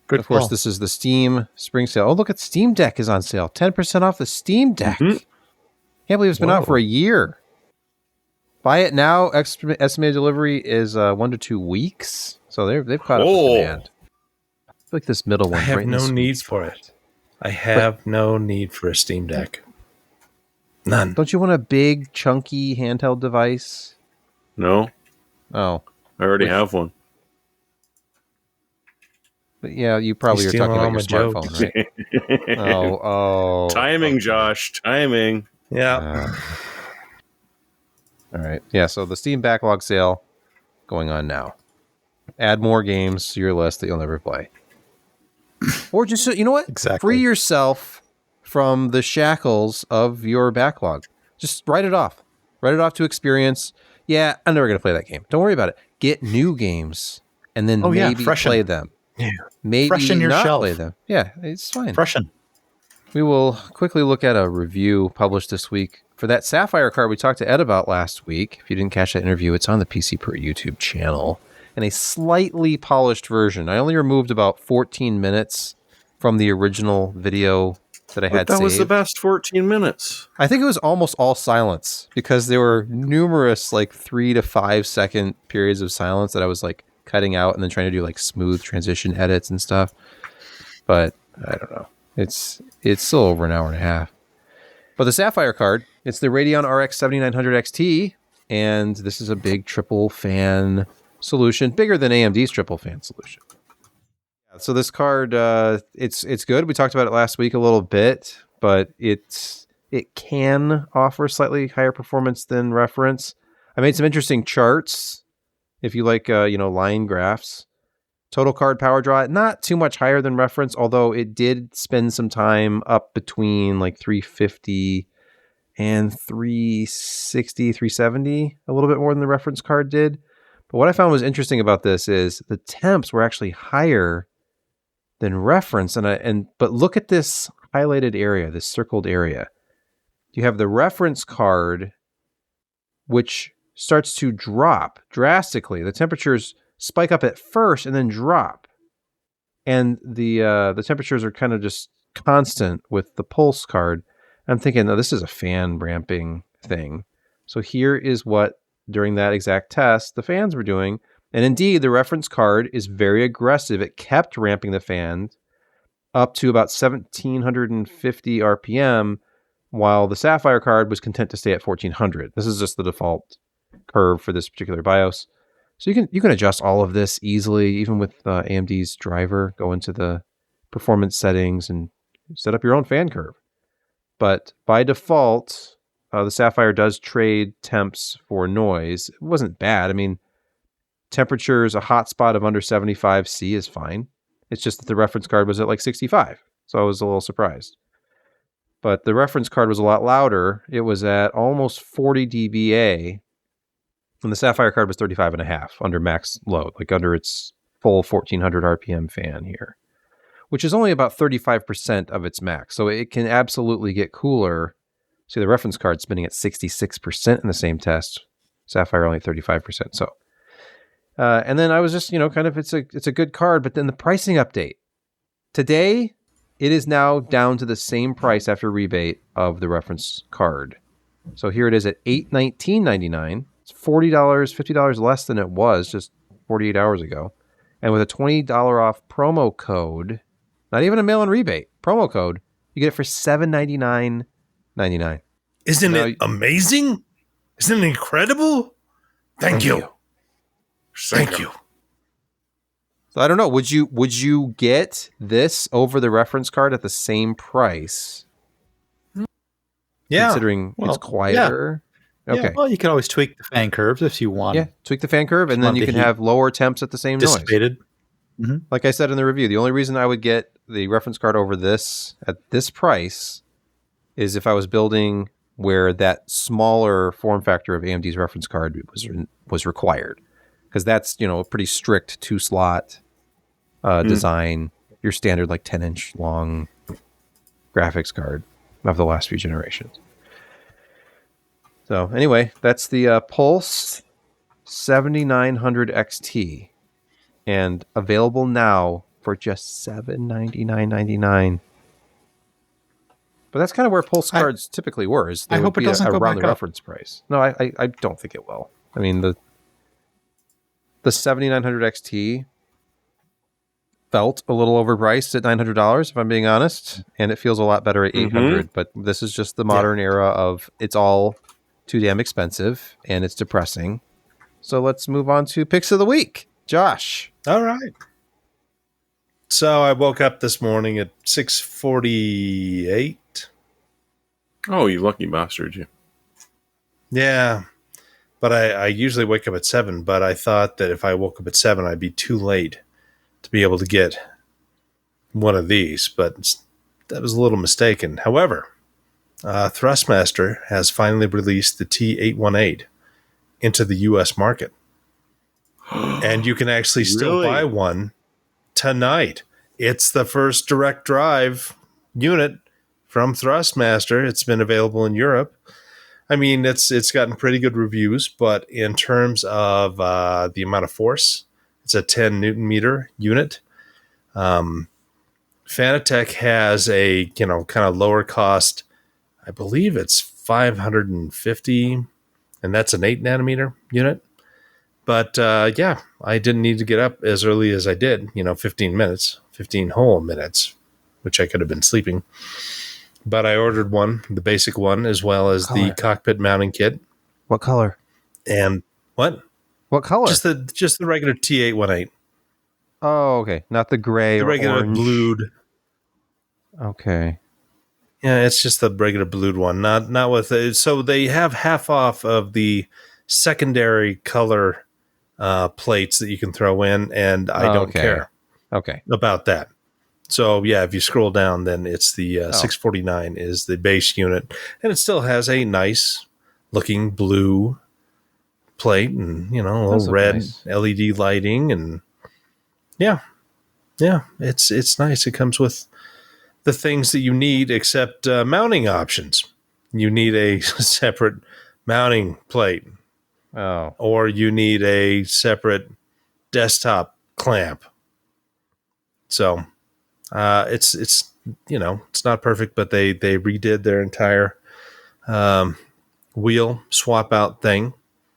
Of course, this is the Steam spring sale. Oh, look at Steam Deck is on sale. 10% off the Steam Deck. Can't believe it's been out for a year. Buy it now. Estimated delivery is 1 to 2 weeks. So they've caught up with demand. I feel like this middle one. I have no need for it. I have no need for a Steam Deck. None. Don't you want a big, chunky handheld device? No. Oh. I already have one. But yeah, you probably are talking about your smartphone, right? Oh. Timing, Josh. Timing. Yeah. All right. Yeah, so the Steam backlog sale going on now. Add more games to your list that you'll never play. Or just, you know what? Exactly. Free yourself from the shackles of your backlog. Just write it off. Write it off to experience. Yeah, I'm never going to play that game. Don't worry about it. Get new games and then maybe play them. Yeah. Maybe Freshen your not shelf. play them. Yeah, it's fine. Freshen. We will quickly look at a review published this week for that Sapphire card we talked to Ed about last week. If you didn't catch that interview, it's on the PCPer YouTube channel. And a slightly polished version. I only removed about 14 minutes from the original video that I had saved. That was the best 14 minutes. I think it was almost all silence because there were numerous 3 to 5 second periods of silence that I was cutting out and then trying to do smooth transition edits and stuff. But I don't know. It's still over an hour and a half. But the Sapphire card, it's the Radeon RX 7900 XT, and this is a big triple fan solution, bigger than AMD's triple fan solution. So this card, it's good. We talked about it last week a little bit, but it can offer slightly higher performance than reference. I made some interesting charts. If you like, line graphs. Total card power draw, not too much higher than reference, although it did spend some time up between 350 and 360, 370, a little bit more than the reference card did. But what I found was interesting about this is the temps were actually higher than reference. But look at this highlighted area, this circled area. You have the reference card, which starts to drop drastically. The temperatures spike up at first and then drop. And the temperatures are kind of just constant with the pulse card. I'm thinking, oh, this is a fan ramping thing. So here is what, during that exact test, the fans were doing. And indeed, the reference card is very aggressive. It kept ramping the fans up to about 1,750 RPM, while the Sapphire card was content to stay at 1,400. This is just the default curve for this particular BIOS. So you can adjust all of this easily, even with AMD's driver. Go into the performance settings and set up your own fan curve. But by default, the Sapphire does trade temps for noise. It wasn't bad. I mean, temperatures, a hotspot of under 75 C is fine. It's just that the reference card was at like 65. So I was a little surprised. But the reference card was a lot louder. It was at almost 40 dBA. And the Sapphire card was 35.5 under max load, like under its full 1400 RPM fan here, which is only about 35% of its max. So it can absolutely get cooler. See, the reference card spinning at 66% in the same test. Sapphire only 35%. So, and then I was just, kind of, it's a good card, but then the pricing update. Today, it is now down to the same price after rebate of the reference card. So here it is at $819.99. It's $40, $50 less than it was just 48 hours ago. And with a $20 off promo code, not even a mail-in rebate, promo code, you get it for $799.99. Isn't it amazing? Isn't it incredible? Thank you. Thank you. So I don't know. Would you get this over the reference card at the same price? Yeah. Considering it's quieter. Yeah. Okay. Yeah, well, you can always tweak the fan curves if you want. Yeah, tweak the fan curve, and then you can have lower temps at the same dissipated. Noise. Mm-hmm. Like I said in the review, the only reason I would get the reference card over this at this price is if I was building where that smaller form factor of AMD's reference card was required. Because that's, a pretty strict 2-slot design. Your standard, like 10-inch long graphics card of the last few generations. So anyway, that's the Pulse 7900 XT. And available now for just $799.99. But that's kind of where Pulse cards typically were. I hope it doesn't go around the reference price. No, I don't think it will. I mean, the 7900 XT felt a little overpriced at $900, if I'm being honest, and it feels a lot better at $800. But this is just the modern era of it's all too damn expensive and it's depressing. So let's move on to picks of the week. Josh. All right. So I woke up this morning at 6:48. Oh, you lucky bastard, you. Yeah. But I usually wake up at 7, but I thought that if I woke up at 7, I'd be too late to be able to get one of these. But that was a little mistaken. However, Thrustmaster has finally released the T818 into the U.S. market. And you can actually still buy one tonight. It's the first direct drive unit from Thrustmaster. It's been available in Europe. I mean, it's gotten pretty good reviews, but in terms of the amount of force, it's a 10 Newton meter unit. Fanatec has a kind of lower cost. I believe it's 550, and that's an 8 nanometer unit. But I didn't need to get up as early as I did. 15 whole minutes, which I could have been sleeping. But I ordered one, the basic one, as well as the cockpit mounting kit. What color? And what? What color? Just the regular T818. Oh, okay. Not the gray the or regular orange. Blued. Okay. Yeah, it's just the regular blued one. Not with it. So they have half off of the secondary color plates that you can throw in, and I don't care about that. So yeah, if you scroll down, then it's the 649 is the base unit, and it still has a nice looking blue plate and a little red LED lighting, and yeah, it's nice. It comes with the things that you need, except mounting options. You need a separate mounting plate, or you need a separate desktop clamp. So it's it's not perfect, but they redid their entire wheel swap out thing.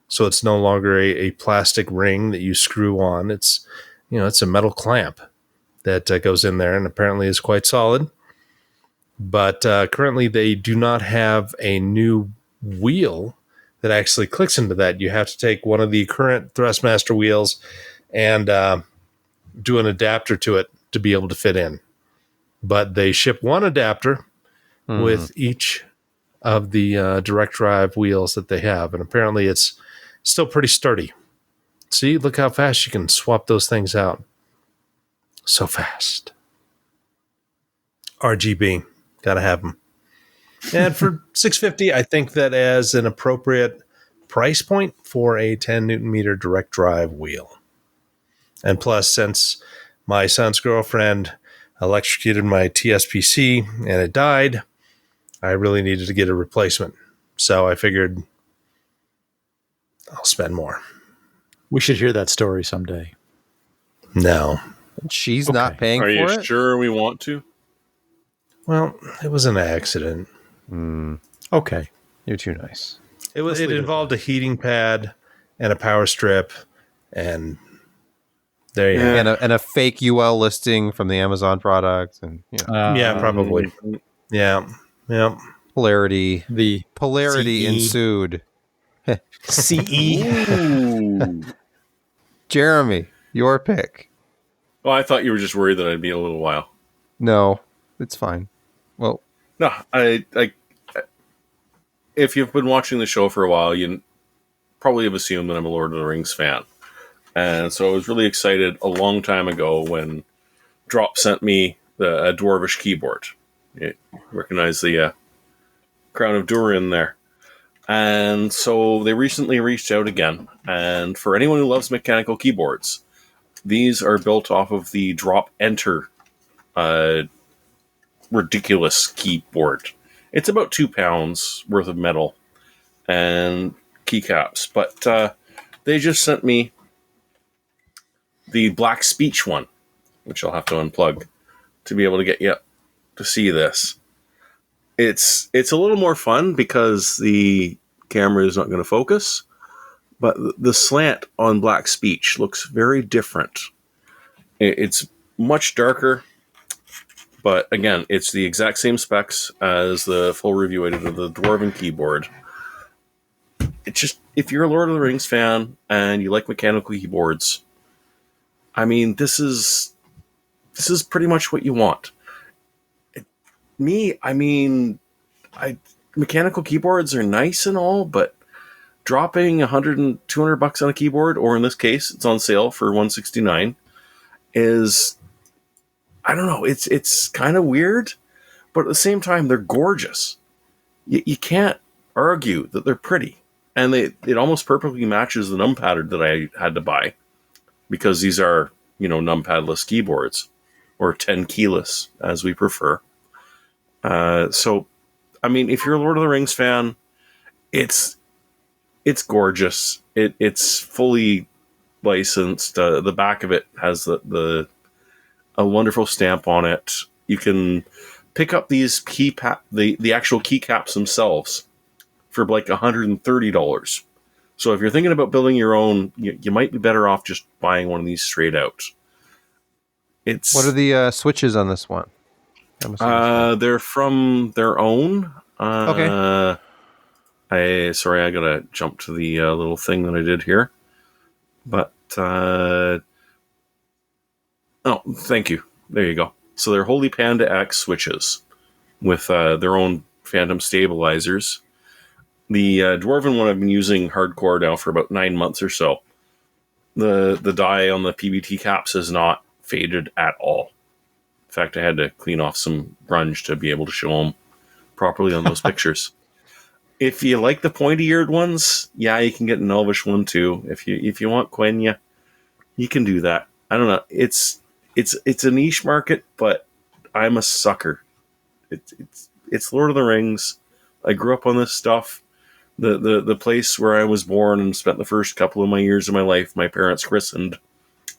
So it's no longer a plastic ring that you screw on. It's it's a metal clamp that goes in there and apparently is quite solid. But currently they do not have a new wheel that actually clicks into that. You have to take one of the current Thrustmaster wheels and do an adapter to it to be able to fit in. But they ship one adapter with each of the direct drive wheels that they have. And apparently it's still pretty sturdy. See, look how fast you can swap those things out. So fast. RGB. Got to have them. And for $650, I think that as an appropriate price point for a 10 Newton meter direct drive wheel. And plus, since my son's girlfriend electrocuted my TSPC and it died, I really needed to get a replacement. So I figured I'll spend more. We should hear that story someday. No. She's not paying for it? Are you sure we want to? Well, it was an accident. Okay. You're too nice. It involved a heating pad and a power strip, and there you go. And a fake UL listing from the Amazon product, and yeah, probably. Yeah. Polarity. The polarity CE. ensued. CE. Jeremy, your pick. Well, I thought you were just worried that I'd be a little while. No, it's fine. Well, no, I if you've been watching the show for a while, you probably have assumed that I'm a Lord of the Rings fan. And so I was really excited a long time ago when Drop sent me a Dwarvish keyboard. You recognize the Crown of Durin there. And so they recently reached out again. And for anyone who loves mechanical keyboards, these are built off of the Drop Enter ridiculous keyboard. It's about 2 pounds worth of metal and keycaps, but they just sent me the Black Speech one, which I'll have to unplug to be able to get you to see this. It's a little more fun because the camera is not going to focus, but the slant on Black Speech looks very different. It's much darker. But again, it's the exact same specs as the full review I did of the Dwarven keyboard. It's just, if you're a Lord of the Rings fan and you like mechanical keyboards, I mean, this is pretty much what you want. Mechanical keyboards are nice and all, but dropping $100 and $200 on a keyboard, or in this case, it's on sale for $169, is, I don't know, it's kind of weird, but at the same time, they're gorgeous. You can't argue that they're pretty. And it almost perfectly matches the numpad that I had to buy, because these are, numpadless keyboards, or 10 keyless, as we prefer. So, I mean, if you're a Lord of the Rings fan, it's gorgeous. It's fully licensed. The back of it has a wonderful stamp on it. You can pick up these the actual keycaps themselves for like $130. So if you're thinking about building your own, you might be better off just buying one of these straight out. What are the switches on this one? They're from their own. Okay. I gotta jump to the little thing that I did here. But thank you. There you go. So they're Holy Panda X switches with their own phantom stabilizers. The Dwarven one I've been using hardcore now for about 9 months or so. The dye on the PBT caps has not faded at all. In fact, I had to clean off some grunge to be able to show them properly on those pictures. If you like the pointy-eared ones, yeah, you can get an Elvish one too. If you want Quenya, you can do that. I don't know. It's a niche market, but I'm a sucker. It's Lord of the Rings. I grew up on this stuff. The place where I was born and spent the first couple of my years of my life, my parents christened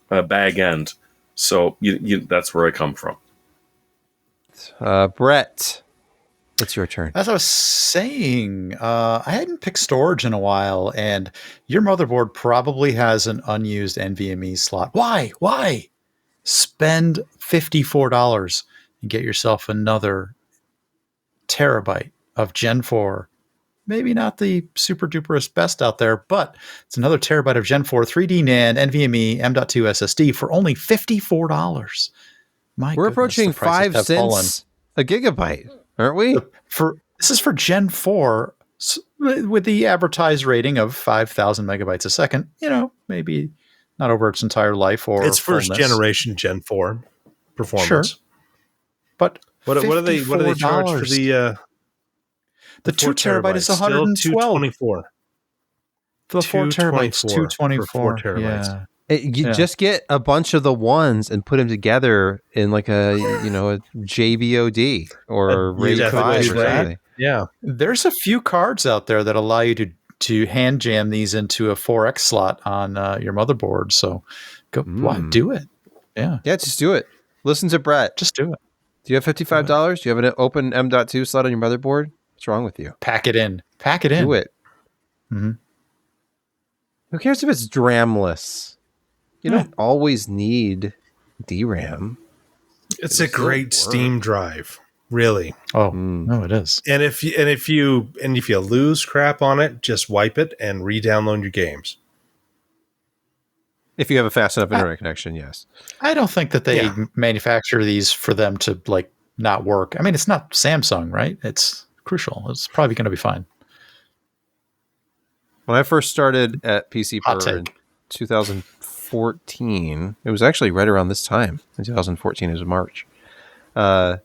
bag end. So that's where I come from. Brett, it's your turn. As I was saying, I hadn't picked storage in a while, and your motherboard probably has an unused NVMe slot. Why? Spend $54 and get yourself another terabyte of Gen 4. Maybe not the super duperest best out there, but it's another terabyte of Gen 4 3D NAND, NVMe, M.2 SSD for only $54. We're approaching 5 cents a gigabyte, aren't we? This is for Gen 4 with the advertised rating of 5,000 megabytes a second. Maybe not over its entire life or it's fullness. First generation Gen 4 performance. Sure. But what do they charge for the 2 terabyte is 112. 224. The 4 terabytes, 224. 4 terabytes. Yeah. Just get a bunch of the ones and put them together in like a JBOD or RAID 5 or something. Yeah. There's a few cards out there that allow you to hand jam these into a 4X slot on your motherboard. So go do it. Yeah. Yeah, just do it. Listen to Brett. Just do it. Do you have $55? Do you have an open M.2 slot on your motherboard? What's wrong with you? Pack it in. Do it. Mm-hmm. Who cares if it's DRAMless? You don't always need DRAM. It's a great Steam drive, really. Oh, no, it is. And if you lose crap on it, just wipe it and re-download your games. If you have a fast enough internet connection, yes. I don't think that they manufacture these for them to not work. I mean, it's not Samsung, right? It's crucial. It's probably going to be fine. When I first started at PCPer in 2014, it was actually right around this time. In 2014, it was March. I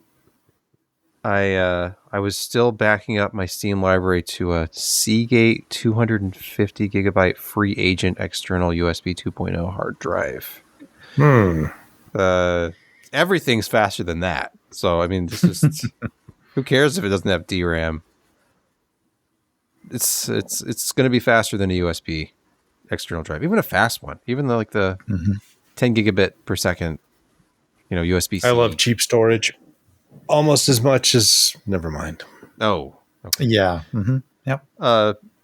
was still backing up my Steam library to a Seagate 250 gigabyte free agent external USB 2.0 hard drive. Everything's faster than that. So, I mean, this is who cares if it doesn't have DRAM? It's going to be faster than a USB external drive, even a fast one, even though like the 10 gigabit per second, USB-C. I love cheap storage almost as much as. Never mind. Oh, okay. Yeah. Mm-hmm. Yep.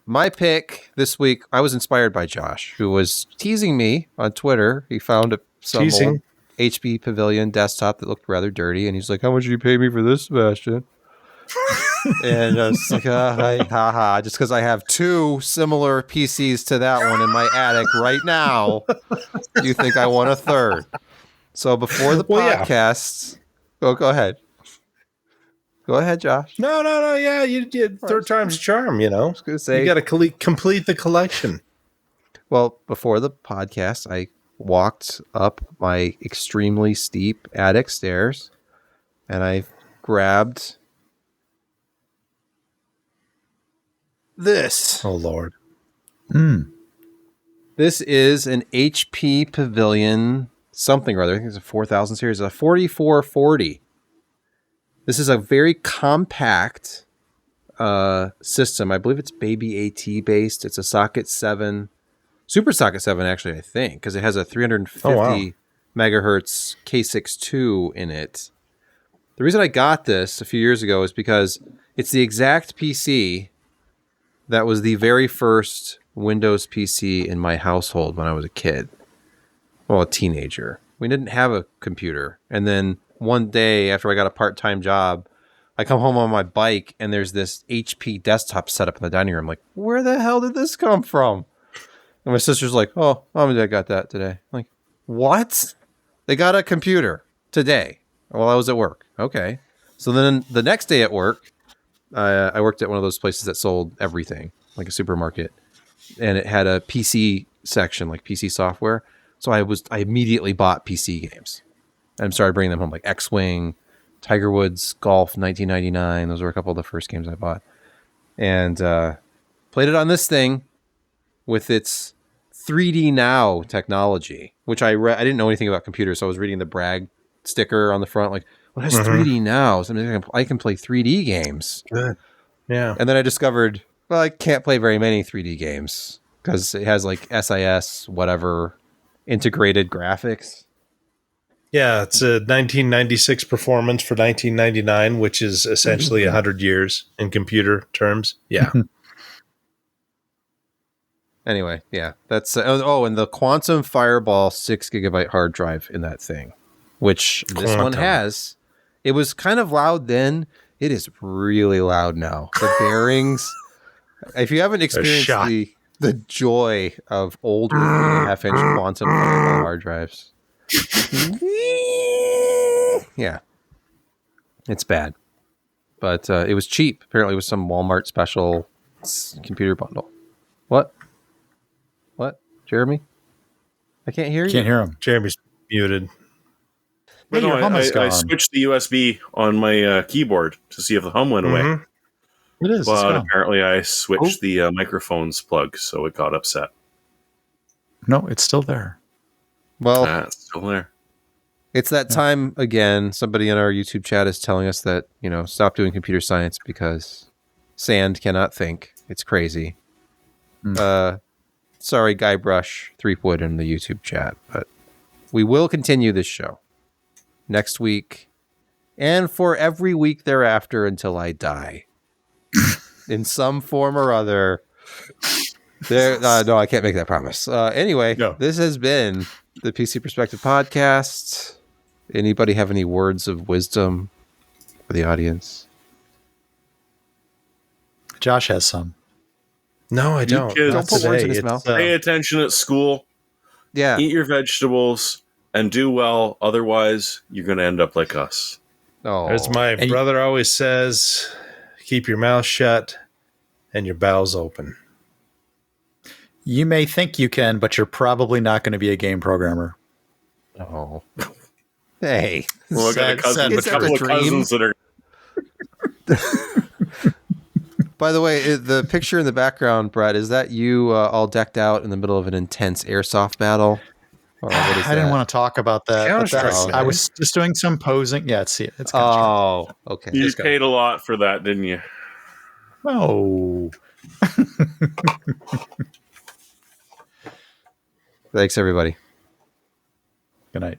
My pick this week, I was inspired by Josh, who was teasing me on Twitter. He found some old HP Pavilion desktop that looked rather dirty, and he's like, "How much did you pay me for this, Sebastian?" And I was like, just because I have 2 similar PCs to that one in my attic right now, you think I want a third? So before the podcast, go ahead. Go ahead, Josh. No. Yeah, you did third time's charm. I was going to say, you got to complete the collection. Well, before the podcast, I walked up my extremely steep attic stairs, and I grabbed this. Oh, Lord. This is an HP Pavilion something or other. I think it's a 4000 series, a 4440. This is a very compact system. I believe it's Baby AT based. It's a Socket 7, Super Socket 7 actually, I think, because it has a 350 megahertz K62 in it. The reason I got this a few years ago is because it's the exact PC that was the very first Windows PC in my household when I was a kid. Well, a teenager. We didn't have a computer. And then one day after I got a part-time job, I come home on my bike and there's this HP desktop set up in the dining room. Like, where the hell did this come from? And my sister's like, oh, Mom and Dad got that today. I'm like, what? They got a computer today while I was at work. Okay. So then the next day at work, I worked at one of those places that sold everything, like a supermarket. And it had a PC section, like PC software. So I immediately bought PC games and started bringing them home, like X-Wing, Tiger Woods Golf 1999. Those were a couple of the first games I bought. And played it on this thing with its 3D Now technology, which I didn't know anything about computers, so I was reading the brag sticker on the front, like, well, it has 3D Now, so I can play 3D games. Good. Yeah. And then I discovered, well, I can't play very many 3D games because it has like SIS, whatever, integrated graphics. Yeah, it's a 1996 performance for 1999, which is essentially 100 years in computer terms. Yeah. Anyway, yeah, that's and the Quantum Fireball 6 GB hard drive in that thing, which this one has. It was kind of loud then. It is really loud now. The bearings. If you haven't experienced the joy of older 3.5-inch Quantum Fireball hard drives, yeah, it's bad. But it was cheap. Apparently, it was some Walmart special computer bundle. What? Jeremy? I can't hear you. Can't hear him. Jeremy's muted. But no, I switched the USB on my keyboard to see if the hum went away. It is. But apparently I switched the microphone's plug, so it got upset. No, it's still there. Well, it's still there. It's that time again. Somebody in our YouTube chat is telling us that, stop doing computer science because sand cannot think. It's crazy. Sorry, Guybrush 3 in the YouTube chat, but we will continue this show next week and for every week thereafter until I die in some form or other. No, I can't make that promise. Anyway, This has been the PC Perspective Podcast. Anybody have any words of wisdom for the audience? Josh has some. No, I don't. Don't put words in his mouth. Pay attention at school. Yeah. Eat your vegetables and do well. Otherwise, you're going to end up like us. Oh. As my brother always says, keep your mouth shut and your bowels open. You may think you can, but you're probably not going to be a game programmer. Oh. Hey. Well, I got a couple of cousins that are... By the way, the picture in the background, Brett, is that you all decked out in the middle of an intense airsoft battle? Or what is I didn't want to talk about that. I was just doing some posing. Yeah, it's okay. You paid a lot for that, didn't you? Oh. Thanks, everybody. Good night.